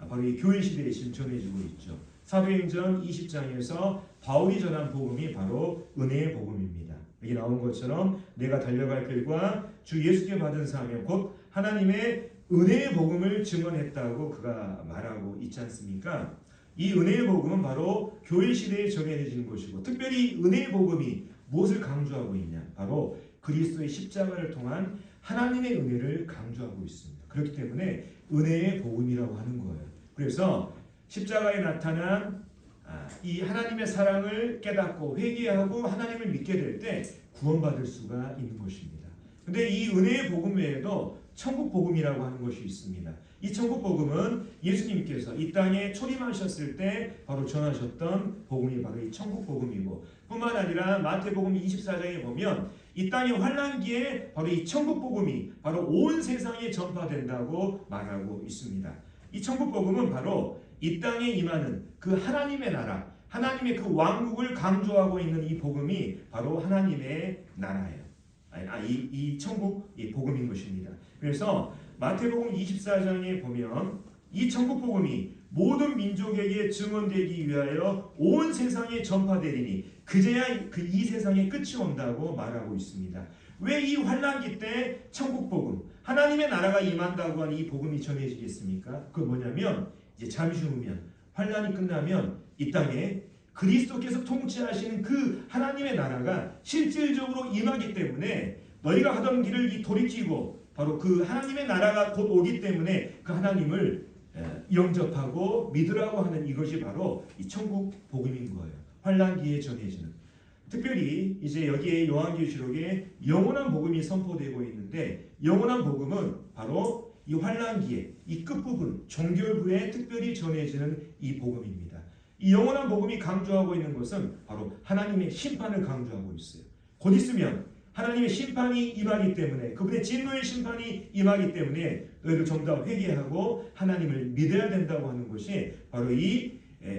바로 이 교회 시대에 지금 전해지고 있죠. 사도행전 20장에서 바울이 전한 복음이 바로 은혜의 복음입니다. 여기 나온 것처럼 내가 달려갈 길과 주 예수께 받은 사명 곧 하나님의 은혜의 복음을 증언했다고 그가 말하고 있지 않습니까? 이 은혜의 복음은 바로 교회 시대에 전해지는 것이고, 특별히 은혜의 복음이 무엇을 강조하고 있냐? 바로 그리스도의 십자가를 통한 하나님의 은혜를 강조하고 있습니다. 그렇기 때문에 은혜의 복음이라고 하는 거예요. 그래서 십자가에 나타난 이 하나님의 사랑을 깨닫고 회개하고 하나님을 믿게 될 때 구원받을 수가 있는 것입니다. 근데 이 은혜의 복음 외에도 천국 복음이라고 하는 것이 있습니다. 이 천국 복음은 예수님께서 이 땅에 초림하셨을 때 바로 전하셨던 복음이 바로 이 천국 복음이고, 뿐만 아니라 마태복음 24장에 보면 이 땅의 환난기에 바로 이 천국 복음이 바로 온 세상에 전파된다고 말하고 있습니다. 이 천국 복음은 바로 이 땅에 임하는 그 하나님의 나라, 하나님의 그 왕국을 강조하고 있는 이 복음이 바로 하나님의 나라예요. 이 천국 이 복음인 것입니다. 그래서 마태복음 24장에 보면 이 천국 복음이 모든 민족에게 증언되기 위하여 온 세상에 전파되리니 그제야 그 이 세상의 끝이 온다고 말하고 있습니다. 왜 이 환난기 때 천국 복음, 하나님의 나라가 임한다고 하는 이 복음이 전해지겠습니까? 그 뭐냐면 이제 잠시 후면 환난이 끝나면 이 땅에 그리스도께서 통치하시는 그 하나님의 나라가 실질적으로 임하기 때문에 너희가 하던 길을 돌이키고 바로 그 하나님의 나라가 곧 오기 때문에 그 하나님을 영접하고 믿으라고 하는 이것이 바로 이 천국 복음인 거예요. 환난기에 전해지는. 특별히 이제 여기에 요한계시록에 영원한 복음이 선포되고 있는데, 영원한 복음은 바로 이 환난기에 이 끝부분 종결부에 특별히 전해지는 이 복음입니다. 이 영원한 복음이 강조하고 있는 것은 바로 하나님의 심판을 강조하고 있어요. 곧 있으면 하나님의 심판이 임하기 때문에, 그분의 진노의 심판이 임하기 때문에 너희들 전부 다 회개하고 하나님을 믿어야 된다고 하는 것이 바로 이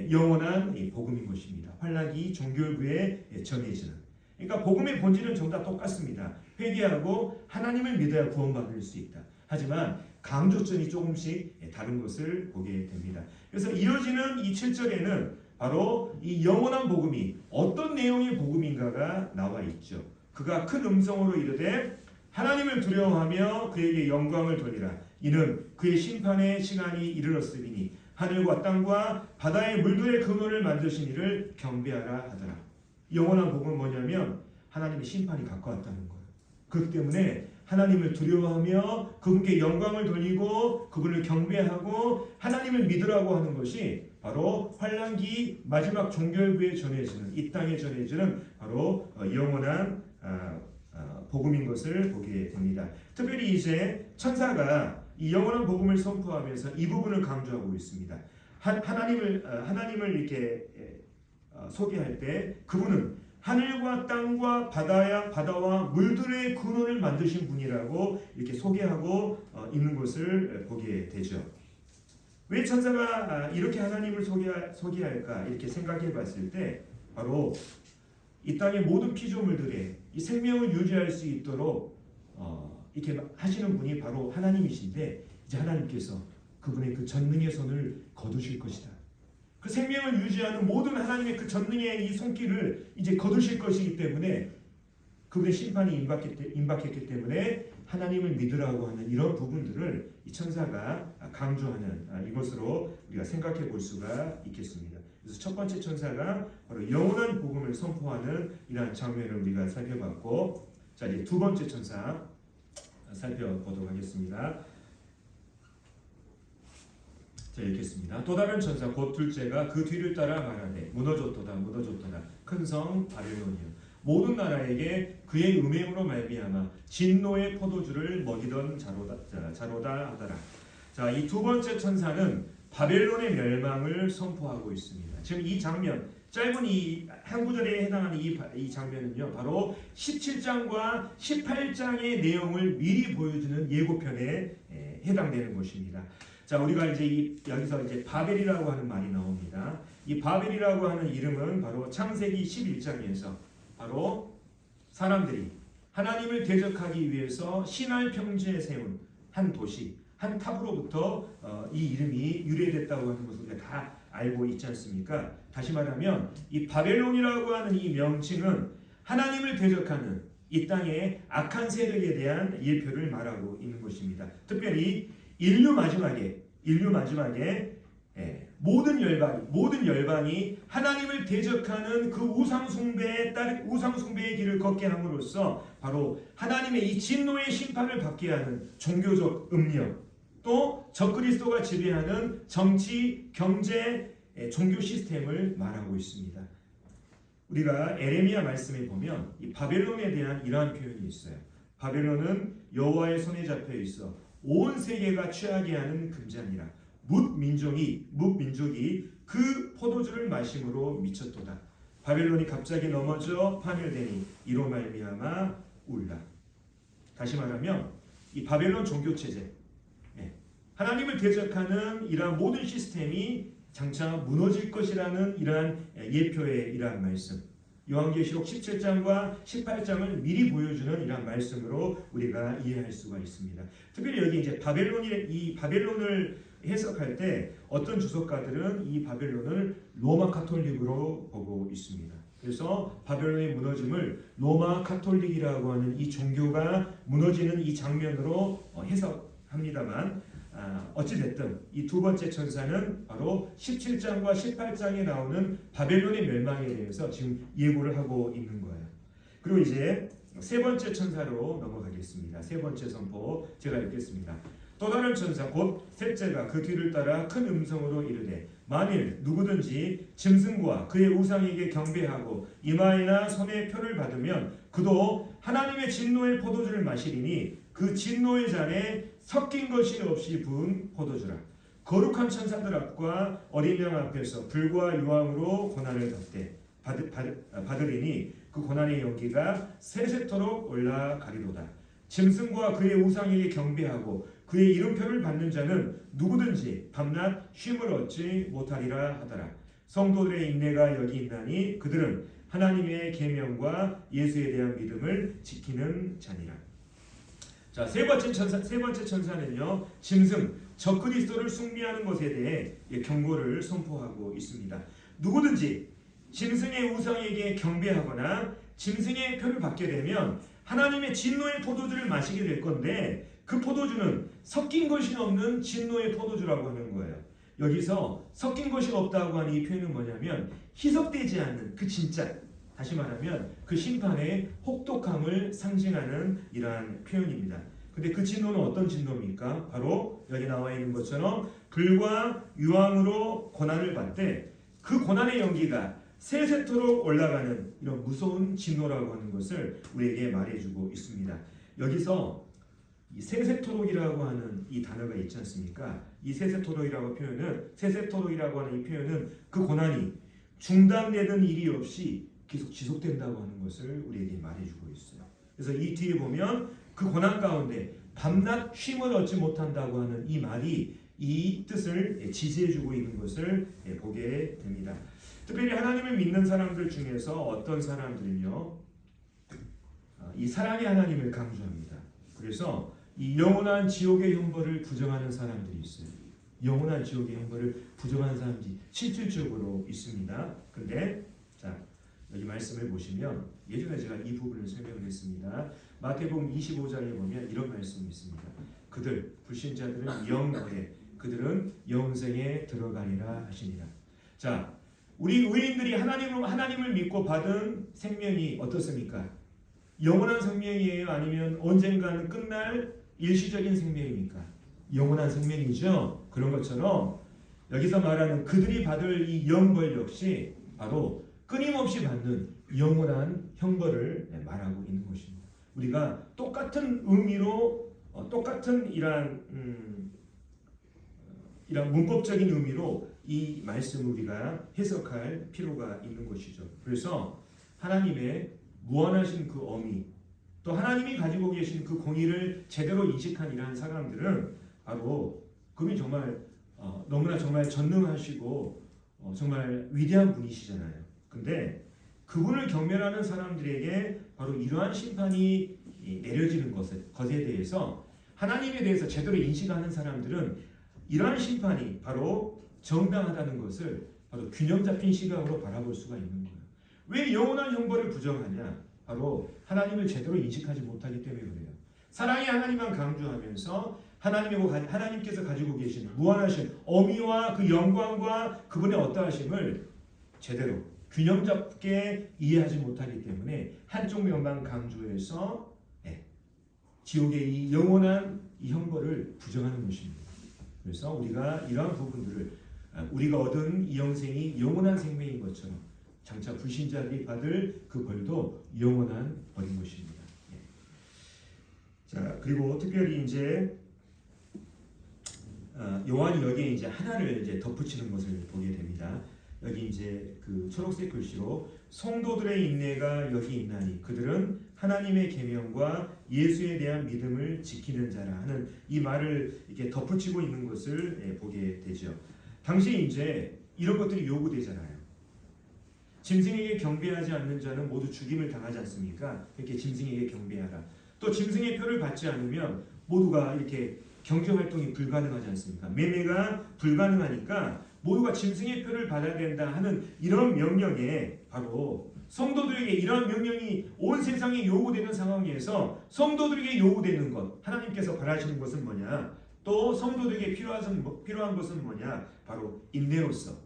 영원한 이 복음인 것입니다. 환난기 종결부에 전해지는. 그러니까 복음의 본질은 전부 다 똑같습니다. 회개하고 하나님을 믿어야 구원받을 수 있다. 하지만 강조점이 조금씩 다른 것을 보게 됩니다. 그래서 이어지는 이 7절에는 바로 이 영원한 복음이 어떤 내용의 복음인가가 나와 있죠. 그가 큰 음성으로 이르되 하나님을 두려워하며 그에게 영광을 돌리라. 이는 그의 심판의 시간이 이르렀으리니 하늘과 땅과 바다의 물들의 근원을 만드신 이를 경배하라 하더라. 영원한 복음은 뭐냐면 하나님의 심판이 가까웠다는 거예요. 그렇기 때문에 하나님을 두려워하며 그분께 영광을 돌리고 그분을 경배하고 하나님을 믿으라고 하는 것이 바로 환난기 마지막 종결부에 전해지는, 이 땅에 전해지는 바로 영원한 복음인 것을 보게 됩니다. 특별히 이제 천사가 이 영원한 복음을 선포하면서 이 부분을 강조하고 있습니다. 하나님을 이렇게 소개할 때 그분은 하늘과 땅과 바다와 물들의 근원을 만드신 분이라고 이렇게 소개하고 있는 것을 보게 되죠. 왜 천사가 이렇게 하나님을 소개할까 이렇게 생각해 봤을 때 바로 이 땅의 모든 피조물들의 이 생명을 유지할 수 있도록 이렇게 하시는 분이 바로 하나님이신데, 이제 하나님께서 그분의 그 전능의 손을 거두실 것이다. 그 생명을 유지하는 모든 하나님의 그 전능의 이 손길을 이제 거두실 것이기 때문에 그분의 심판이 임박했기 때문에 하나님을 믿으라고 하는 이런 부분들을 이 천사가 강조하는 이것으로 우리가 생각해 볼 수가 있겠습니다. 그래서 첫 번째 천사가 바로 영원한 복음을 선포하는 이러한 장면을 우리가 살펴봤고, 자 이제 두 번째 천사 살펴보도록 하겠습니다. 자 읽겠습니다. 또 다른 천사 곧 둘째가 그 뒤를 따라 말하되 무너졌도다 큰 성 바벨론이여 모든 나라에게 그의 음행으로 말미암아 진노의 포도주를 먹이던 자로다 하더라. 자, 이 두 번째 천사는 바벨론의 멸망을 선포하고 있습니다. 지금 이 장면, 짧은 이 한 구절에 해당하는 이 장면은요, 바로 17장과 18장의 내용을 미리 보여주는 예고편에 해당되는 것입니다. 자, 우리가 이제 여기서 이제 바벨이라고 하는 말이 나옵니다. 이 바벨이라고 하는 이름은 바로 창세기 11장에서 바로 사람들이 하나님을 대적하기 위해서 신할 평지에 세운 한 도시, 한 탑으로부터 이 이름이 유래됐다고 하는 것을 우리가 다 알고 있지 않습니까? 다시 말하면 이 바벨론이라고 하는 이 명칭은 하나님을 대적하는 이 땅의 악한 세력에 대한 예표를 말하고 있는 것입니다. 특별히 인류 마지막에 모든 열방이 하나님을 대적하는 그 우상 숭배의 길을 걷게 함으로써 바로 하나님의 이 진노의 심판을 받게 하는 종교적 음력, 또 적그리스도가 지배하는 정치, 경제, 종교 시스템을 말하고 있습니다. 우리가 에레미야 말씀에 보면 이 바벨론에 대한 이러한 표현이 있어요. 바벨론은 여호와의 손에 잡혀 있어 온 세계가 취하게 하는 금잔이라. 뭇 민족이 그 포도주를 마심으로 미쳤도다. 바벨론이 갑자기 넘어져 파멸되니 이로 말미암아 울라. 다시 말하면 이 바벨론 종교 체제, 하나님을 대적하는 이러한 모든 시스템이 장차 무너질 것이라는 이러한 예표의 이러한 말씀. 요한계시록 17장과 18장을 미리 보여주는 이러한 말씀으로 우리가 이해할 수가 있습니다. 특별히 여기 이제 바벨론을 해석할 때 어떤 주석가들은 이 바벨론을 로마 카톨릭으로 보고 있습니다. 그래서 바벨론의 무너짐을 로마 카톨릭이라고 하는 이 종교가 무너지는 이 장면으로 해석합니다만, 어찌됐든 이 두 번째 천사는 바로 17장과 18장에 나오는 바벨론의 멸망에 대해서 지금 예고를 하고 있는 거예요. 그리고 이제 세 번째 천사로 넘어가겠습니다. 세 번째 선포 제가 읽겠습니다. 또 다른 천사 곧 셋째가 그 뒤를 따라 큰 음성으로 이르되 만일 누구든지 짐승과 그의 우상에게 경배하고 이마에나 손에 표를 받으면 그도 하나님의 진노의 포도주를 마시리니 그 진노의 잔에 섞인 것이 없이 부은 포도주라. 거룩한 천사들 앞과 어린 양 앞에서 불과 유황으로 고난을 받으리니 그 고난의 연기가 세세토록 올라가리로다. 짐승과 그의 우상에게 경배하고 그의 이름표를 받는 자는 누구든지 밤낮 쉼을 얻지 못하리라 하더라. 성도들의 인내가 여기 있나니 그들은 하나님의 계명과 예수에 대한 믿음을 지키는 자니라. 자, 세 번째 천사는요, 짐승, 적그리스도를 숭배하는 것에 대해 경고를 선포하고 있습니다. 누구든지 짐승의 우상에게 경배하거나 짐승의 표를 받게 되면 하나님의 진노의 포도주를 마시게 될 건데 그 포도주는 섞인 것이 없는 진노의 포도주라고 하는 거예요. 여기서 섞인 것이 없다고 하는 이 표현은 뭐냐면 희석되지 않는 그 진짜, 다시 말하면 그 심판의 혹독함을 상징하는 이러한 표현입니다. 근데 그 진노는 어떤 진노입니까? 바로 여기 나와 있는 것처럼 불과 유황으로 고난을 받되 그 고난의 연기가 세세토록 올라가는 이런 무서운 진노라고 하는 것을 우리에게 말해주고 있습니다. 여기서 이 세세토록이라고 하는 이 단어가 있지 않습니까? 이 세세토록이라고 하는 이 표현은 그 고난이 중단되는 일이 없이 계속 지속된다고 하는 것을 우리에게 말해주고 있어요. 그래서 이 뒤에 보면 그 고난 가운데 밤낮 쉼을 얻지 못한다고 하는 이 말이 이 뜻을 지지해주고 있는 것을 보게 됩니다. 특별히 하나님을 믿는 사람들 중에서 어떤 사람들은요, 이 사랑의 하나님을 강조합니다. 그래서 이 영원한 지옥의 형벌을 부정하는 사람들이 있어요. 영원한 지옥의 형벌을 부정하는 사람들이 실질적으로 있습니다. 그런데 자, 여기 말씀을 보시면 예전에 제가 이 부분을 설명을 했습니다. 마태복음 25장에 보면 이런 말씀이 있습니다. 그들 불신자들은 영원에 그들은 영생에 들어가리라 하시니라. 자, 우리 의인들이 하나님을 믿고 받은 생명이 어떻습니까? 영원한 생명이에요? 아니면 언젠가는 끝날 일시적인 생명입니까? 영원한 생명이죠. 그런 것처럼 여기서 말하는 그들이 받을 이 영벌 역시 바로 끊임없이 받는 영원한 형벌을 말하고 있는 것입니다. 우리가 똑같은 의미로 똑같은 이러한 문법적인 의미로 이 말씀을 우리가 해석할 필요가 있는 것이죠. 그래서 하나님의 무한하신 그 어미, 또 하나님이 가지고 계신 그 공의를 제대로 인식한 이러한 사람들은 바로 그분이 정말 너무나 정말 전능하시고 정말 위대한 분이시잖아요. 근데 그분을 경멸하는 사람들에게 바로 이러한 심판이 내려지는 것에 대해서 하나님에 대해서 제대로 인식하는 사람들은 이러한 심판이 바로 정당하다는 것을 바로 균형 잡힌 시각으로 바라볼 수가 있는 거예요. 왜 영원한 형벌을 부정하냐? 바로 하나님을 제대로 인식하지 못하기 때문에 그래요. 사랑의 하나님만 강조하면서 하나님께서 가지고 계신 무한하신 어미와 그 영광과 그분의 어떠하심을 제대로 균형 잡게 이해하지 못하기 때문에 한쪽 면만 강조해서 지옥의 이 영원한 이 형벌을 부정하는 것입니다. 그래서 우리가 이러한 부분들을 우리가 얻은 이 영생이 영원한 생명인 것처럼 장차 불신자들이 받을 그 벌도 영원한 벌인 것입니다. 자, 그리고 특별히 이제 요한이 여기에 이제 하나를 이제 덧붙이는 것을 보게 됩니다. 여기 이제 그 초록색 글씨로 성도들의 인내가 여기 있나니 그들은 하나님의 계명과 예수에 대한 믿음을 지키는 자라 하는 이 말을 이렇게 덧붙이고 있는 것을 보게 되죠. 당시에 이제 이런 것들이 요구되잖아요. 짐승에게 경배하지 않는 자는 모두 죽임을 당하지 않습니까? 이렇게 짐승에게 경배하라. 또 짐승의 표를 받지 않으면 모두가 이렇게 경제 활동이 불가능하지 않습니까? 매매가 불가능하니까 모두가 짐승의 표를 받아야 된다 하는 이런 명령에 바로 성도들에게 이런 명령이 온 세상에 요구되는 상황에서 성도들에게 요구되는 것, 하나님께서 바라시는 것은 뭐냐? 또 성도들에게 필요한 것은 뭐냐? 바로 인내로서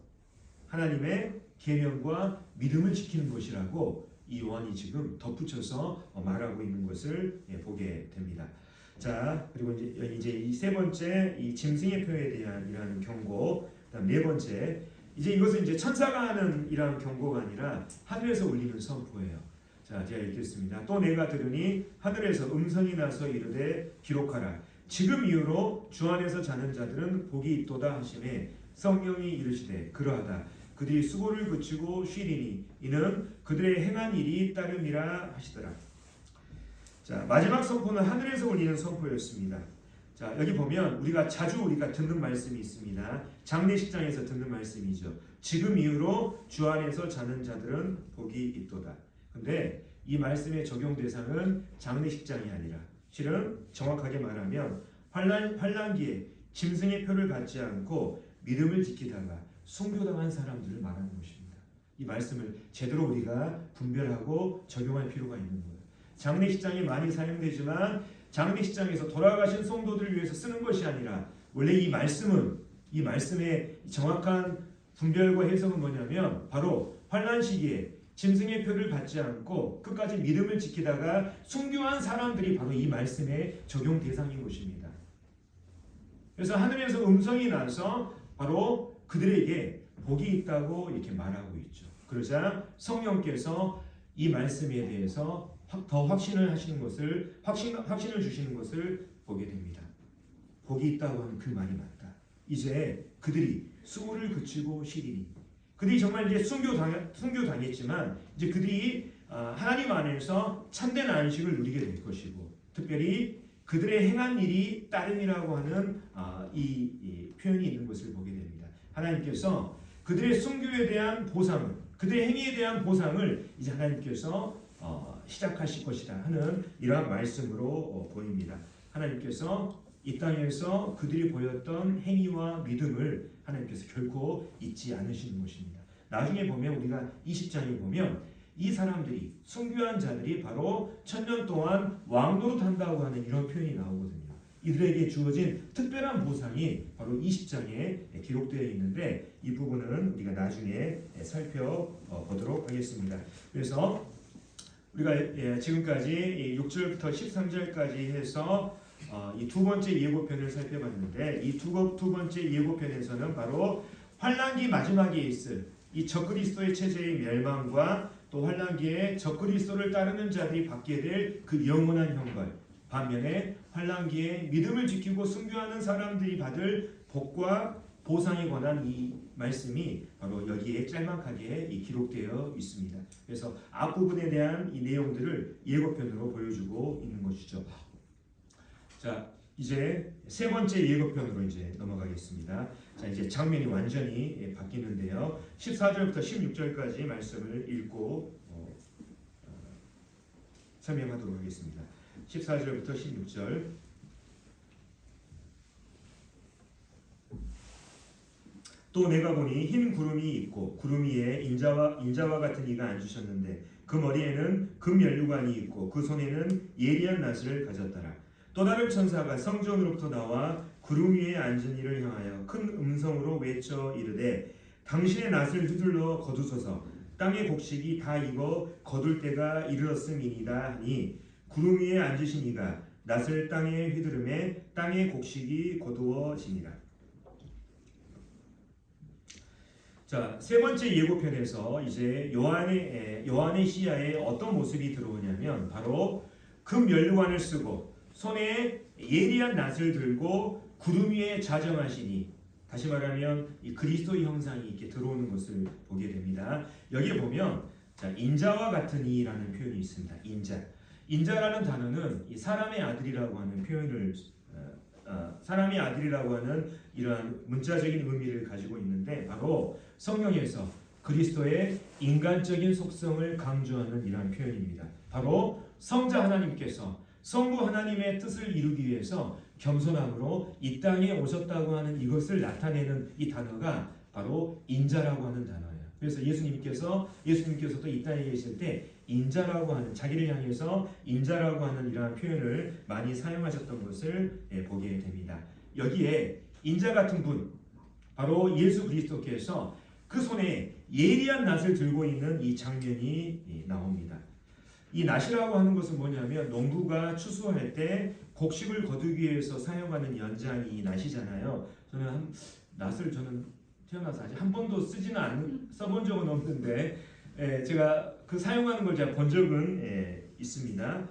하나님의 계명과 믿음을 지키는 것이라고 이 요한이 지금 덧붙여서 말하고 있는 것을 보게 됩니다. 자, 그리고 이제 이 세 번째 이 짐승의 표에 대한 이러한 경고, 그다음 네 번째 이제 이것은 이제 천사가 하는 이러한 경고가 아니라 하늘에서 울리는 선포예요. 자, 제가 읽겠습니다. 또 내가 들으니 하늘에서 음성이 나서 이르되 기록하라. 지금 이후로 주 안에서 자는 자들은 복이 있도다 하시매 성령이 이르시되 그러하다. 그들이 수고를 그치고 쉬리니 이는 그들의 행한 일이 따름이라 하시더라. 자, 마지막 선포는 하늘에서 울리는 선포였습니다. 자, 여기 보면 우리가 듣는 말씀이 있습니다. 장례식장에서 듣는 말씀이죠. 지금 이후로 주 안에서 자는 자들은 복이 있도다. 근데 이 말씀의 적용 대상은 장례식장이 아니라 실은 정확하게 말하면 환난기에 짐승의 표를 받지 않고 믿음을 지키다가 순교당한 사람들을 말하는 것입니다. 이 말씀을 제대로 우리가 분별하고 적용할 필요가 있는 거예요. 장례식장이 많이 사용되지만 장례식장에서 돌아가신 성도들을 위해서 쓰는 것이 아니라 원래 이 말씀의 정확한 분별과 해석은 뭐냐면 바로 환난 시기에 짐승의 표를 받지 않고 끝까지 믿음을 지키다가 순교한 사람들이 바로 이 말씀의 적용 대상인 것입니다. 그래서 하늘에서 음성이 나서 바로 그들에게 복이 있다고 이렇게 말하고 있죠. 그러자 성령께서 이 말씀에 대해서 더 확신을 주시는 것을 보게 됩니다. 복이 있다고 하는 그 말이 맞다. 이제 그들이 수고를 그치고 쉬리니 그들이 정말 이제 순교당했지만 이제 그들이 하나님 안에서 참된 안식을 누리게 될 것이고 특별히 그들의 행한 일이 따름이라고 하는 이 표현이 있는 것을 보게 됩니다. 하나님께서 그들의 순교에 대한 보상을 그들의 행위에 대한 보상을 이제 하나님께서 시작하실 것이다 하는 이러한 말씀으로 보입니다. 하나님께서 이 땅에서 그들이 보였던 행위와 믿음을 하나님께서 결코 잊지 않으시는 것입니다. 나중에 보면 우리가 20장에 보면 이 사람들이 순교한 자들이 바로 1000년 동안 왕노릇 한다고 하는 이런 표현이 나오거든요. 이들에게 주어진 특별한 보상이 바로 20장에 기록되어 있는데 이 부분은 우리가 나중에 살펴보도록 하겠습니다. 그래서 우리가 지금까지 6절부터 13절까지 해서 이 두 번째 예고편을 살펴봤는데 이 두 번째 예고편에서는 바로 환난기 마지막에 있을 이 적그리스도의 체제의 멸망과 또 환난기에 적그리스도를 따르는 자들이 받게 될 그 영원한 형벌, 반면에 환난기에 믿음을 지키고 순교하는 사람들이 받을 복과 보상에 관한 이 말씀이 바로 여기에 짤막하게 기록되어 있습니다. 그래서 앞부분에 대한 이 내용들을 예고편으로 보여주고 있는 것이죠. 자, 이제 세 번째 예고편으로 이제 넘어가겠습니다. 자, 이제 장면이 완전히 바뀌는데요. 14절부터 16절까지 말씀을 읽고 설명하도록 하겠습니다. 14절부터 16절 또 내가 보니 흰 구름이 있고 구름 위에 인자와 같은 이가 앉으셨는데 그 머리에는 금면류관이 있고 그 손에는 예리한 낫을 가졌더라. 또 다른 천사가 성전으로부터 나와 구름 위에 앉은 이를 향하여 큰 음성으로 외쳐 이르되 당신의 낫을 휘둘러 거두소서. 땅의 곡식이 다 익어 거둘 때가 이르렀음이니이다 하니 구름 위에 앉으신 이가 낫을 땅에 휘두르매 땅의 곡식이 거두어지니라. 자, 세 번째 예고편에서 이제 요한의 시야에 어떤 모습이 들어오냐면 바로 금면류관을 쓰고 손에 예리한 낫을 들고 구름 위에 자정하시니, 다시 말하면 이 그리스도의 형상이 이렇게 들어오는 것을 보게 됩니다. 여기에 보면 자, 인자와 같은 이라는 표현이 있습니다. 인자라는 단어는 이 사람의 아들이라고 하는 표현을 사람의 아들이라고 하는 이러한 문자적인 의미를 가지고 있는데 바로 성경에서 그리스도의 인간적인 속성을 강조하는 이러한 표현입니다. 바로 성자 하나님께서 성부 하나님의 뜻을 이루기 위해서 겸손함으로 이 땅에 오셨다고 하는 이것을 나타내는 이 단어가 바로 인자라고 하는 단어예요. 그래서 예수님께서도 이 땅에 계실 때 인자라고 하는, 자기를 향해서 인자라고 하는 이러한 표현을 많이 사용하셨던 것을 보게 됩니다. 여기에 인자 같은 분, 바로 예수 그리스도께서 그 손에 예리한 낫을 들고 있는 이 장면이 나옵니다. 이 낫이라고 하는 것은 뭐냐면 농부가 추수할 때 곡식을 거두기 위해서 사용하는 연장이 이 낫이잖아요. 낫을 태어나서 아직 한 번도 써본 적은 없는데 제가 그 사용하는 걸 제가 본 적은 있습니다.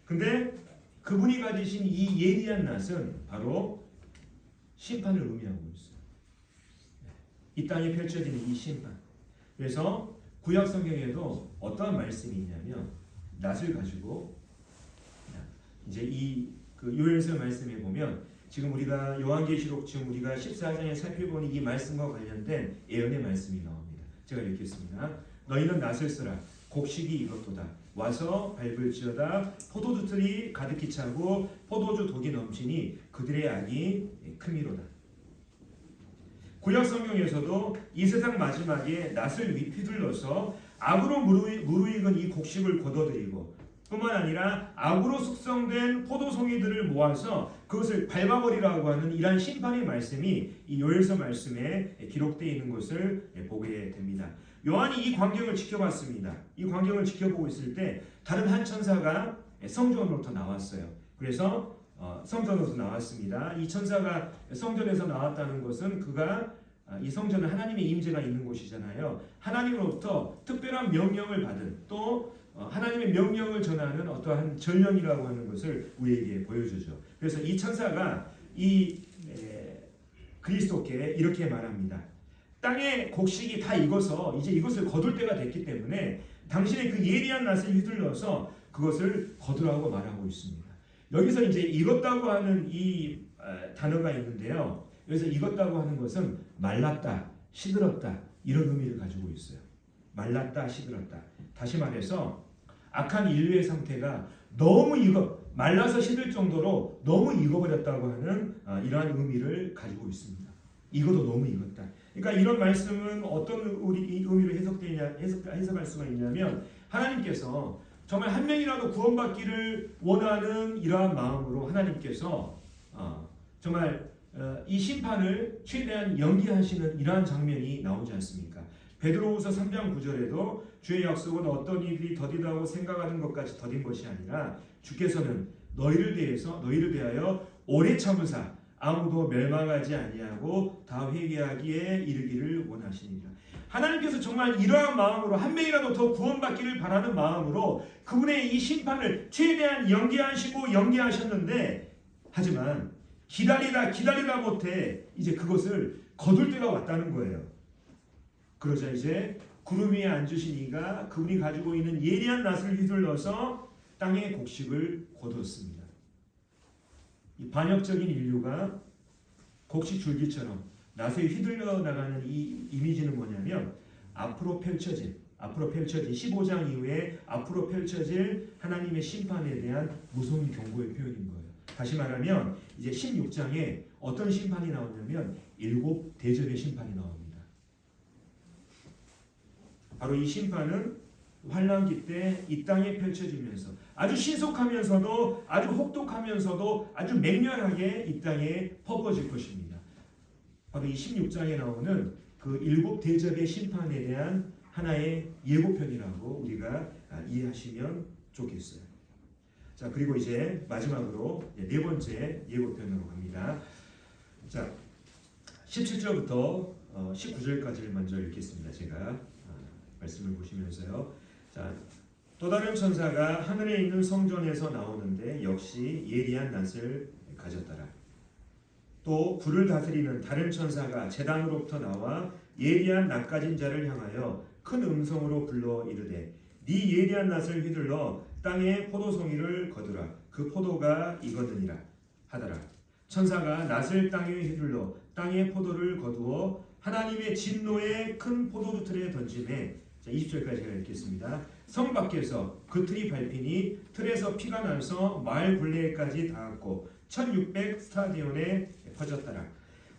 근데 그분이 가지신 이 예리한 낫은 바로 심판을 의미하고 있어요. 이 땅에 펼쳐지는 이 심판. 그래서 구약 성경에도 어떠한 말씀이 있냐면 낫을 가지고 이제 그 요엘서 말씀에 보면 지금 우리가 요한계시록 지금 우리가 14장에 살펴보니 이 말씀과 관련된 예언의 말씀이 나옵니다. 제가 읽겠습니다. 너희는 낫을 쓰라. 곡식이 익었도다. 와서 밟을지어다. 포도주 틀이 가득히 차고 포도주 독이 넘치니 그들의 악이 크미로다. 구약 성경에서도 이 세상 마지막에 낫을 휘둘러서 악으로 무르익은 이 곡식을 거둬들이고 뿐만 아니라 악으로 숙성된 포도송이들을 모아서 그것을 밟아버리라고 하는 이러한 심판의 말씀이 이 요엘서 말씀에 기록되어 있는 것을 보게 됩니다. 요한이 이 광경을 지켜봤습니다. 이 광경을 지켜보고 있을 때 다른 한 천사가 성전으로부터 나왔어요. 그래서 성전으로서 나왔습니다. 이 천사가 성전에서 나왔다는 것은 이 성전은 하나님의 임재가 있는 곳이잖아요. 하나님으로부터 특별한 명령을 받은, 또 하나님의 명령을 전하는 어떠한 전령이라고 하는 것을 우리에게 보여주죠. 그래서 이 천사가 이 그리스도께 이렇게 말합니다. 땅의 곡식이 다 익어서 이제 이것을 거둘 때가 됐기 때문에 당신의 그 예리한 낫을 휘둘러서 그것을 거두라고 말하고 있습니다. 여기서 이제 익었다고 하는 이 단어가 있는데요. 여기서 익었다고 하는 것은 말랐다, 시들었다 이런 의미를 가지고 있어요. 말랐다, 시들었다. 다시 말해서 악한 인류의 상태가 너무 말라서 시들 정도로 너무 익어버렸다고 하는 이러한 의미를 가지고 있습니다. 익어도 너무 익었다. 그러니까 이런 말씀은 어떤 의미로 해석할 수가 있냐면 하나님께서 정말 한 명이라도 구원받기를 원하는 이러한 마음으로 하나님께서 정말 이 심판을 최대한 연기하시는 이러한 장면이 나오지 않습니까? 베드로후서 3장 9절에도 주의 약속은 어떤 일이 더디다고 생각하는 것까지 더딘 것이 아니라 주께서는 너희를 대하여 오래 참으사 아무도 멸망하지 아니하고 다 회개하기에 이르기를 원하시니라. 하나님께서 정말 이러한 마음으로 한 명이라도 더 구원받기를 바라는 마음으로 그분의 이 심판을 최대한 연기하셨는데 하지만 기다리다 못해 이제 그것을 거둘 때가 왔다는 거예요. 그러자 이제 구름 위에 앉으신 이가 그분이 가지고 있는 예리한 낫을 휘둘러서 땅의 곡식을 거두었습니다. 이 반역적인 인류가 곡식 줄기처럼 낫에 휘둘려 나가는 이 이미지는 뭐냐면 앞으로 펼쳐질 15장 이후에 앞으로 펼쳐질 하나님의 심판에 대한 무서운 경고의 표현인 거예요. 다시 말하면 이제 16장에 어떤 심판이 나오냐면 7대접의 심판이 나옵니다. 바로 이 심판은 환란기 때 이 땅에 펼쳐지면서 아주 신속하면서도 아주 혹독하면서도 아주 맹렬하게 이 땅에 퍼부어질 것입니다. 바로 이 16장에 나오는 그 7대접의 심판에 대한 하나의 예고편이라고 우리가 이해하시면 좋겠어요. 자, 그리고 이제 마지막으로 네 번째 예고편으로 갑니다. 자, 17절부터 19절까지를 먼저 읽겠습니다. 제가 말씀을 보시면서요. 자, 또 다른 천사가 하늘에 있는 성전에서 나오는데 역시 예리한 낫을 가졌더라. 또 불을 다스리는 다른 천사가 제단으로부터 나와 예리한 낫 가진 자를 향하여 큰 음성으로 불러 이르되 네 예리한 낫을 휘둘러 땅에 포도송이를 거두라. 그 포도가 익었느니라 하더라. 천사가 낫을 땅에 휘둘러 땅에 포도를 거두어 하나님의 진노의 큰 포도주 틀에 던지매. 자, 20절까지 제가 읽겠습니다. 성 밖에서 그 틀이 밟히니 틀에서 피가 나서 마을 굴레까지 닿았고 1600 스타디온에 퍼졌더라.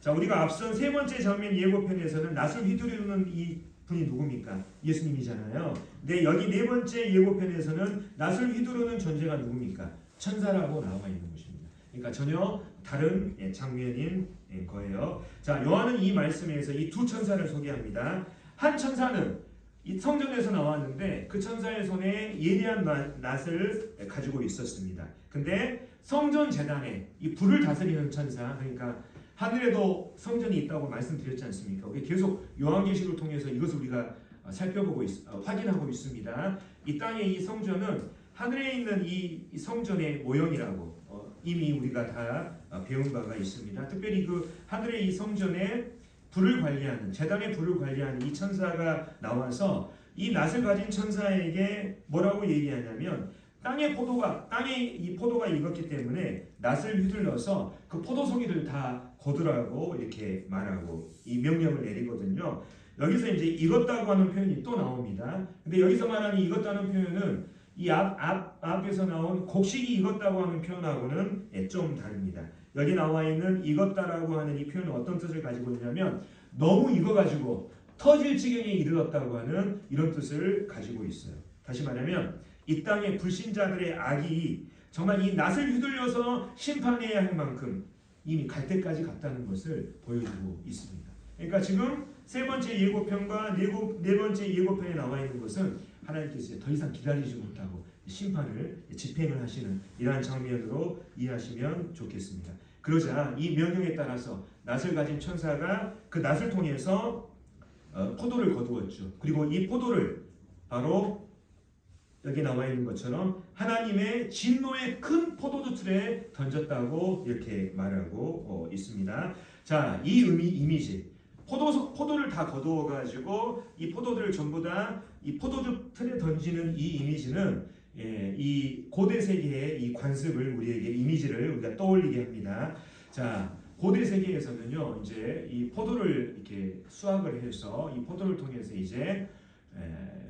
자, 우리가 앞선 세 번째 장면 예고편에서는 낫을 휘두르는 이 분이 누굽니까? 예수님이잖아요. 근데 여기 네 번째 예고편에서는 낫을 휘두르는 존재가 누굽니까? 천사라고 나와 있는 것입니다. 그러니까 전혀 다른 장면인 거예요. 자, 요한은 이 말씀에서 이 두 천사를 소개합니다. 한 천사는 이 성전에서 나왔는데 그 천사의 손에 예리한 낫을 가지고 있었습니다. 근데 성전 재단에 이 불을 다스리는 천사, 그러니까 하늘에도 성전이 있다고 말씀드렸지 않습니까? 계속 요한계시를 통해서 이것을 우리가 살펴보고 확인하고 있습니다. 이 땅의 이 성전은 하늘에 있는 이 성전의 모형이라고 이미 우리가 다 배운 바가 있습니다. 특별히 그 하늘의 이 성전에 불을 관리하는, 제단의 불을 관리하는 이 천사가 나와서 이 낫을 가진 천사에게 뭐라고 얘기하냐면 땅에 이 포도가 익었기 때문에 낫을 휘둘러서 그 포도송이를 다 거두라고 이렇게 말하고 이 명령을 내리거든요. 여기서 이제 익었다고 하는 표현이 또 나옵니다. 근데 여기서 말하는 익었다는 표현은 이 앞에서 나온 곡식이 익었다고 하는 표현하고는 좀 다릅니다. 여기 나와 있는 익었다라고 하는 이 표현은 어떤 뜻을 가지고 있냐면 너무 익어가지고 터질 지경에 이르렀다고 하는 이런 뜻을 가지고 있어요. 다시 말하면 이 땅의 불신자들의 악이 정말 이 낫을 휘둘려서 심판해야 할 만큼 이미 갈 때까지 갔다는 것을 보여주고 있습니다. 그러니까 지금 세 번째 예고편과 네 번째 예고편에 나와 있는 것은 하나님께서 더 이상 기다리지 못하고 심판을 집행을 하시는 이러한 장면으로 이해하시면 좋겠습니다. 그러자 이 명령에 따라서 낫을 가진 천사가 그 낫을 통해서 포도를 거두었죠. 그리고 이 포도를 바로 여기 나와 있는 것처럼 하나님의 진노의 큰 포도주 틀에 던졌다고 이렇게 말하고 있습니다. 자, 이 이미지 포도를 다 거두어 가지고 이 포도들을 전부 다 이 포도주 틀에 던지는 이 이미지는 이 고대 세계의 이 관습을 우리에게 이미지를 우리가 떠올리게 합니다. 자, 고대 세계에서는요, 이제 이 포도를 이렇게 수확을 해서 이 포도를 통해서 이제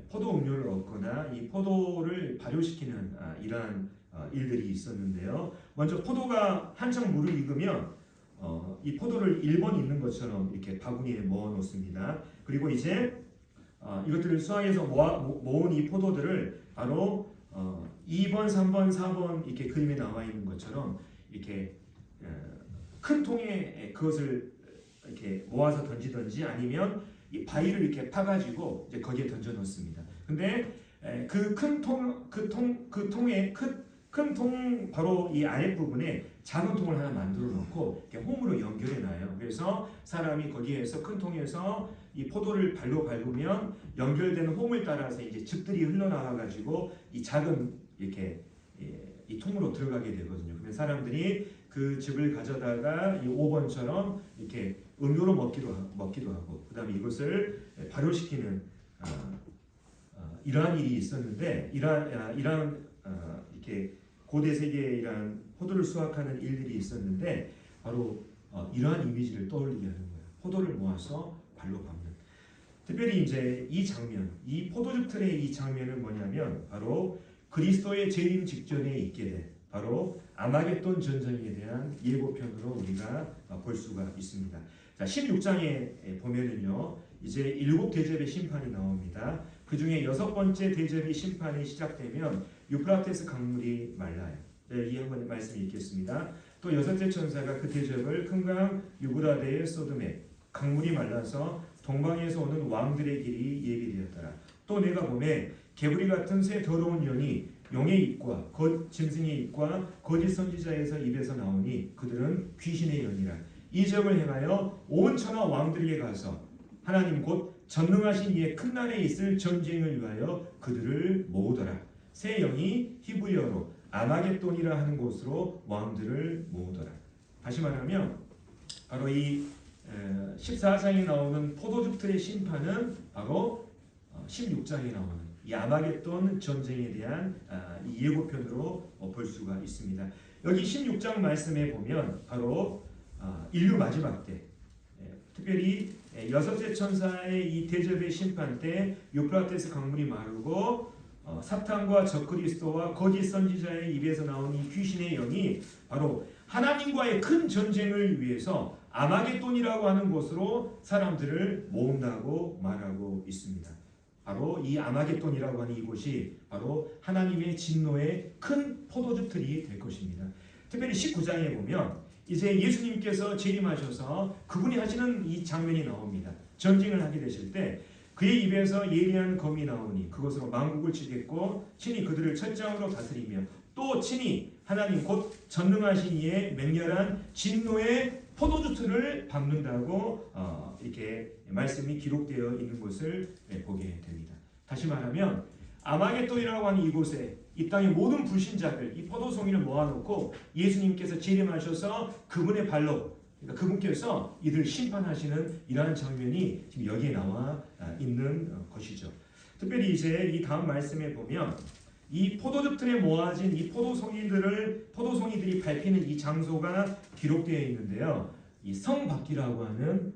포도 음료를 얻거나 이 포도를 발효시키는 이러한 일들이 있었는데요. 먼저 포도가 한창 물을 익으면 이 포도를 1번 있는 것처럼 이렇게 바구니에 모아 놓습니다. 그리고 이제 이것들을 수확해서 모은 이 포도들을 바로 2번, 3번, 4번 이렇게 그림에 나와 있는 것처럼 이렇게 큰 통에 그것을 이렇게 모아서 던지든지 아니면 이 바위를 이렇게 파가지고 이제 거기에 던져 놓습니다. 근데 그 큰 통에 큰 통 바로 이 아랫부분에 작은 통을 하나 만들어 놓고 이렇게 홈으로 연결해 놔요. 그래서 사람이 거기에서 큰 통에서 이 포도를 발로 밟으면 연결되는 홈을 따라서 이제 즙들이 흘러나와 가지고 이 작은 이렇게 이 통으로 들어가게 되거든요. 그러면 사람들이 그 즙을 가져다가 이 5번처럼 이렇게 음료로 먹기도 하고 그다음에 이것을 발효시키는 이러한 일이 있었는데 이러한 이렇게 고대 세계에 이러한 포도를 수확하는 일들이 있었는데 바로 이러한 이미지를 떠올리게 하는 거예요. 포도를 모아서 발로 밟는. 특별히 이제 이 장면, 이 포도즙 틀의 이 장면은 뭐냐면 바로 그리스도의 재림 직전에 있게 된 바로 아마겟돈 전쟁에 대한 예고편으로 우리가 볼 수가 있습니다. 자, 16장에 보면은요, 이제 7 대접의 심판이 나옵니다. 그 중에 6번째 대접의 심판이 시작되면 유프라테스 강물이 말라요. 이 한번 말씀 읽겠습니다. 또 6째 천사가 그 대접을 큰 강 유브라데의 소돔에 강물이 말라서 동방에서 오는 왕들의 길이 예비되었더라. 또 내가 보매 개구리 같은 새 더러운 연이 용의 입과 곧 짐승의 입과 거짓 선지자에서 입에서 나오니 그들은 귀신의 연이라. 이 적을 행하여 온 천하 왕들에게 가서 하나님 곧 전능하신 이의 큰 날에 있을 전쟁을 위하여 그들을 모으더라. 새 영이 히브리어로 아마겟돈이라 하는 곳으로 왕들을 모으더라. 다시 말하면 바로 이 14장에 나오는 포도즙들의 심판은 바로 16장에 나오는 이 아마겟돈 전쟁에 대한 이 예고편으로 볼 수가 있습니다. 여기 16장 말씀에 보면 바로 인류 마지막 때, 특별히 6째 천사의 이 대접의 심판 때 유프라테스 강물이 마르고 사탄과 적그리스도와 거짓 선지자의 입에서 나온 이 귀신의 영이 바로 하나님과의 큰 전쟁을 위해서 아마겟돈이라고 하는 곳으로 사람들을 모은다고 말하고 있습니다. 바로 이 아마겟돈이라고 하는 이곳이 바로 하나님의 진노의 큰 포도즙들이 될 것입니다. 특별히 19장에 보면 이제 예수님께서 재림하셔서 그분이 하시는 이 장면이 나옵니다. 전쟁을 하게 되실 때 그의 입에서 예리한 검이 나오니 그것으로 만국을 치겠고 친히 그들을 철장으로 다스리며 또 친히 하나님 곧 전능하신 이의 맹렬한 진노의 포도주틀을 밟는다고 이렇게 말씀이 기록되어 있는 것을 보게 됩니다. 다시 말하면 아마겟돈이라고 하는 이곳에 이 땅의 모든 불신자들 이 포도송이를 모아놓고 예수님께서 재림하셔서 그분의 발로 그러니까 그분께서 이들 심판하시는 이러한 장면이 지금 여기에 나와 있는 것이죠. 특별히 이제 이 다음 말씀에 보면 이 포도즙틀에 모아진 이 포도송이들이 밟히는 이 장소가 기록되어 있는데요. 이 성밖이라고 하는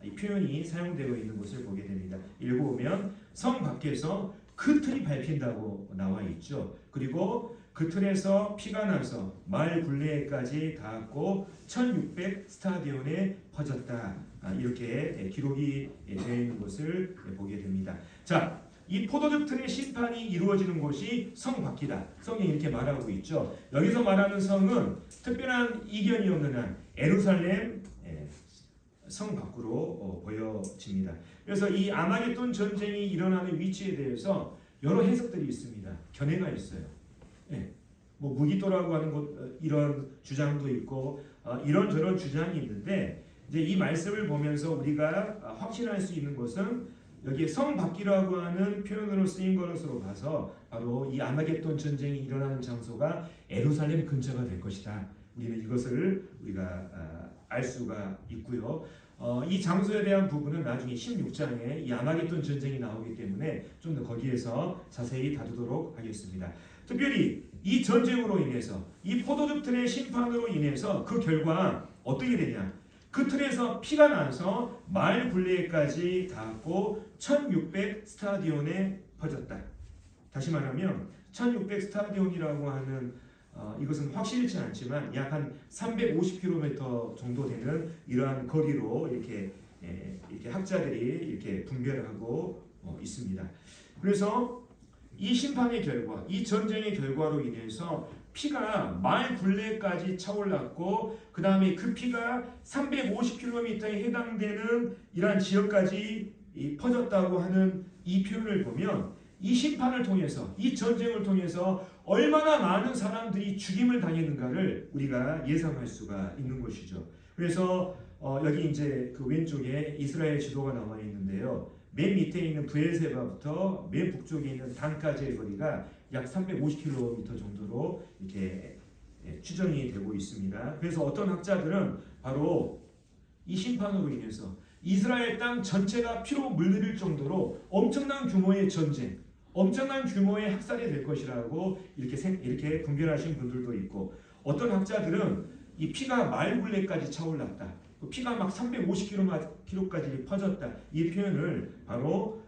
이 표현이 사용되고 있는 것을 보게 됩니다. 읽어보면 성 밖에서 그 틀이 밟힌다고 나와 있죠. 그리고 그 틀에서 피가 나서 마을 굴레까지 닿았고 1600 스타디온에 퍼졌다. 이렇게 기록이 되어 있는 것을 보게 됩니다. 자, 이 포도즙 틀의 심판이 이루어지는 곳이 성 밖이다. 성경이 이렇게 말하고 있죠. 여기서 말하는 성은 특별한 이견이 없는 한 예루살렘 성 밖으로 보여집니다. 그래서 이 아마겟돈 전쟁이 일어나는 위치에 대해서 여러 해석들이 있습니다. 견해가 있어요. 뭐 무기토라고 하는 것 이런 주장도 있고 이런저런 주장이 있는데 이제 이 말씀을 보면서 우리가 확신할 수 있는 것은 여기에 성 밖이라고 하는 표현으로 쓰인 것으로 봐서 바로 이 아마겟돈 전쟁이 일어나는 장소가 예루살렘 근처가 될 것이다. 우리는 이것을 우리가 알 수가 있고요. 이 장소에 대한 부분은 나중에 16장에 이 아마겟돈 전쟁이 나오기 때문에 좀 더 거기에서 자세히 다루도록 하겠습니다. 특별히 이 전쟁으로 인해서 이 포도즙 틀의 심판으로 인해서 그 결과 어떻게 되냐? 그 틀에서 피가 나서 마을 굴레까지 닿았고 1600 스타디온에 퍼졌다. 다시 말하면 1600 스타디온이라고 하는 이것은 확실치 않지만 약 한 350km 정도 되는 이러한 거리로 이렇게 학자들이 이렇게 분별하고 있습니다. 그래서 이 심판의 결과, 이 전쟁의 결과로 인해서 피가 마을 굴레까지 차올랐고 그 다음에 그 피가 350km에 해당되는 이러한 지역까지 퍼졌다고 하는 이 표현을 보면 이 심판을 통해서 이 전쟁을 통해서 얼마나 많은 사람들이 죽임을 당했는가를 우리가 예상할 수가 있는 것이죠. 그래서 여기 이제 그 왼쪽에 이스라엘 지도가 나와 있는데요. 맨 밑에 있는 브엘세바부터 맨 북쪽에 있는 단까지의 거리가 약 350km 정도로 이렇게 추정이 되고 있습니다. 그래서 어떤 학자들은 바로 이 심판으로 인해서 이스라엘 땅 전체가 피로 물들일 정도로 엄청난 규모의 전쟁, 엄청난 규모의 학살이 될 것이라고 이렇게 분별하신 분들도 있고, 어떤 학자들은 이 피가 마을 굴레까지 차올랐다, 피가 막 350km까지 퍼졌다, 이 표현을 바로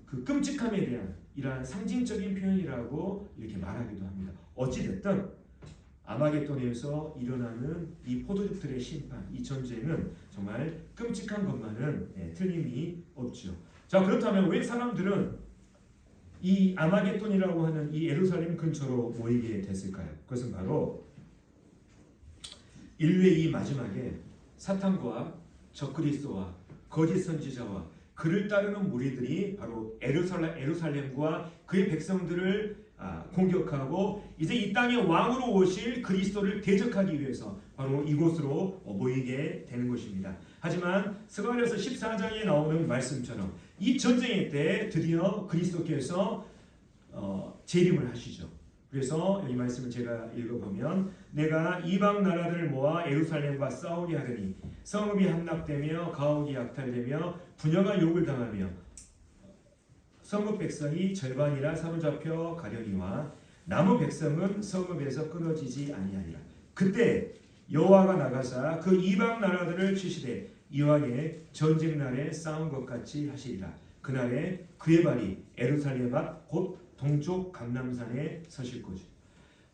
그 끔찍함에 대한 이러한 상징적인 표현이라고 이렇게 말하기도 합니다. 어찌됐든 아마겟돈에서 일어나는 이 포도주들의 심판, 이 전쟁은 정말 끔찍한 것만은 틀림이 없죠. 자, 그렇다면 왜 사람들은 이 아마겟돈이라고 하는 이 예루살렘 근처로 모이게 됐을까요? 그것은 바로 인류의 이 마지막에 사탄과 적그리스도와 거짓 선지자와 그를 따르는 무리들이 바로 예루살렘과 그의 백성들을 공격하고 이제 이 땅에 왕으로 오실 그리스도를 대적하기 위해서 바로 이곳으로 모이게 되는 것입니다. 하지만 스가랴서 14장에 나오는 말씀처럼 이 전쟁의 때 드디어 그리스도께서 재림을 하시죠. 그래서 이 말씀을 제가 읽어보면 내가 이방 나라들을 모아 예루살렘과 싸우게 하리니 성읍이 함락되며 가옥이 약탈되며 부녀가 욕을 당하며 성읍 백성이 절반이라 사로잡혀 가려니와 남은 백성은 성읍에서 끊어지지 아니하리라. 그때 여호와가 나가사 그 이방 나라들을 치시되 이왕의 전쟁 날에 싸운 것 같이 하시리라. 그날에 그의 발이 예루살렘 앞 곧 동쪽 감람산에 서실 것이요.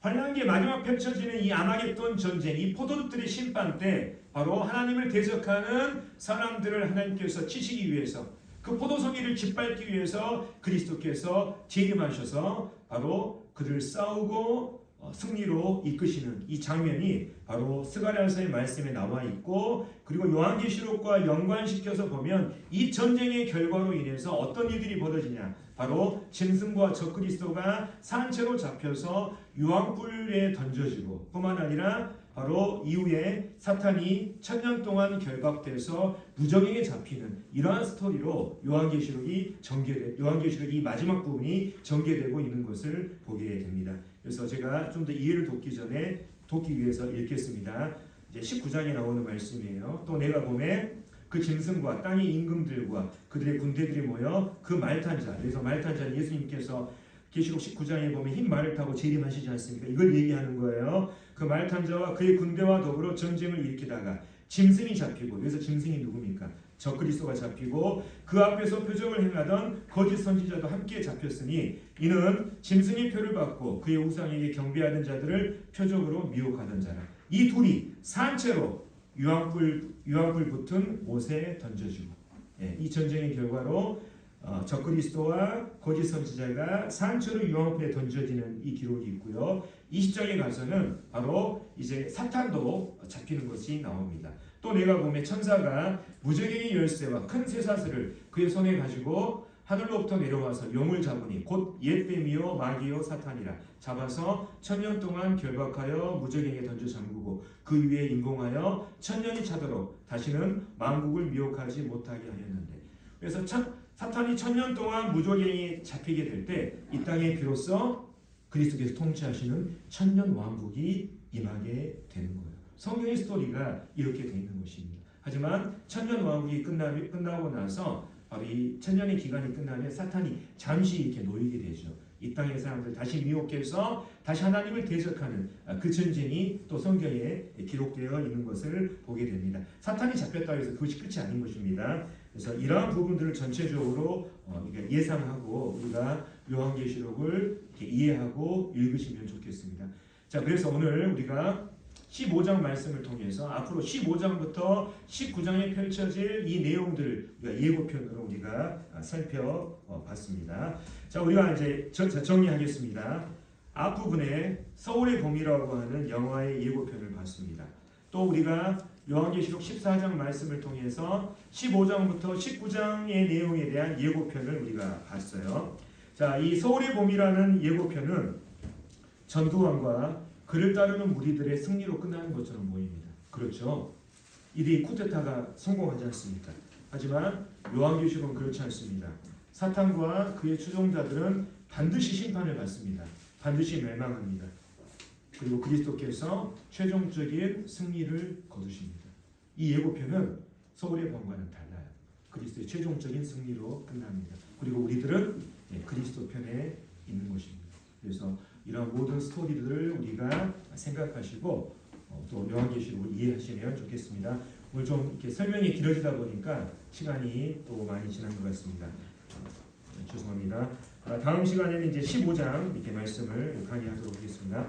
환란기의 마지막 펼쳐지는 이 아마겟돈 전쟁, 이 포도주들의 심판 때 바로 하나님을 대적하는 사람들을 하나님께서 치시기 위해서 그 포도송이를 짓밟기 위해서 그리스도께서 재림하셔서 바로 그들을 싸우고 승리로 이끄시는 이 장면이 바로 스가랴서의 말씀에 나와 있고, 그리고 요한계시록과 연관시켜서 보면 이 전쟁의 결과로 인해서 어떤 일들이 벌어지냐, 바로 짐승과 적그리스도가 산채로 잡혀서 유황불에 던져지고, 뿐만 아니라 바로 이후에 사탄이 1000년 동안 결박돼서 무적에게 잡히는 이러한 스토리로 요한계시록이 이 마지막 부분이 전개되고 있는 것을 보게 됩니다. 그래서 제가 좀 더 이해를 돕기 위해서 읽겠습니다. 이제 19장에 나오는 말씀이에요. 또 내가 보매 그 짐승과 땅의 임금들과 그들의 군대들이 모여 그 말탄 자, 그래서 말탄 자는 예수님께서 계시록 19장에 보면 흰 말을 타고 재림하시지 않습니까? 이걸 얘기하는 거예요. 그 말탄 자와 그의 군대와 더불어 전쟁을 일으키다가 짐승이 잡히고, 그래서 짐승이 누굽니까? 적그리스도가 잡히고 그 앞에서 표적을 행하던 거짓 선지자도 함께 잡혔으니 이는 짐승의 표를 받고 그의 우상에게 경배하던 자들을 표적으로 미혹하던 자라. 이 둘이 산채로 유황불 붙은 못에 던져지고, 이 전쟁의 결과로 적그리스도와 거짓 선지자가 산채로 유황불에 던져지는 이 기록이 있고요. 20장에 가서는 바로 이제 사탄도 잡히는 것이 나옵니다. 또 내가 보면 천사가 무저갱이 열쇠와 큰 쇠사슬을 그의 손에 가지고 하늘로부터 내려와서 용을 잡으니 곧 옛뱀이요 마귀요 사탄이라. 잡아서 1000년 동안 결박하여 무저갱이에 던져 잠그고 그 위에 인공하여 1000년이 차도록 다시는 만국을 미혹하지 못하게 하였는데, 그래서 사탄이 1000년 동안 무저갱이에 잡히게 될 때 이 땅에 비로소 그리스도께서 통치하시는 1000년 왕국이 임하게 되는 거예요. 성경의 스토리가 이렇게 되어 있는 것입니다. 하지만 1000년 왕국이 끝나고 나서 바로 이 1000년의 기간이 끝나면 사탄이 잠시 이렇게 놓이게 되죠. 이 땅의 사람들 다시 미혹해서 다시 하나님을 대적하는 그 전쟁이 또 성경에 기록되어 있는 것을 보게 됩니다. 사탄이 잡혔다고 해서 그것이 끝이 아닌 것입니다. 그래서 이러한 부분들을 전체적으로 예상하고 우리가 요한계시록을 이렇게 이해하고 읽으시면 좋겠습니다. 자, 그래서 오늘 우리가 15장 말씀을 통해서 앞으로 15장부터 19장에 펼쳐질 이 내용들을 우리가 예고편으로 우리가 살펴봤습니다. 자, 우리가 이제 정리하겠습니다. 앞부분에 서울의 봄이라고 하는 영화의 예고편을 봤습니다. 또 우리가 요한계시록 14장 말씀을 통해서 15장부터 19장의 내용에 대한 예고편을 우리가 봤어요. 자, 이 서울의 봄이라는 예고편은 전두환과 그를 따르는 무리들의 승리로 끝나는 것처럼 보입니다. 그렇죠? 이들이 쿠데타가 성공하지 않습니까? 하지만 요한계시록은 그렇지 않습니다. 사탄과 그의 추종자들은 반드시 심판을 받습니다. 반드시 멸망합니다. 그리고 그리스도께서 최종적인 승리를 거두십니다. 이 예고편은 서울의 봄과는 달라요. 그리스도의 최종적인 승리로 끝납니다. 그리고 우리들은 그리스도 편에 있는 것입니다. 그래서 이런 모든 스토리들을 우리가 생각하시고 또 요한계시록을 이해하시면 좋겠습니다. 오늘 좀 이렇게 설명이 길어지다 보니까 시간이 또 많이 지난 것 같습니다. 죄송합니다. 다음 시간에는 이제 15장 이렇게 말씀을 강의하도록 하겠습니다.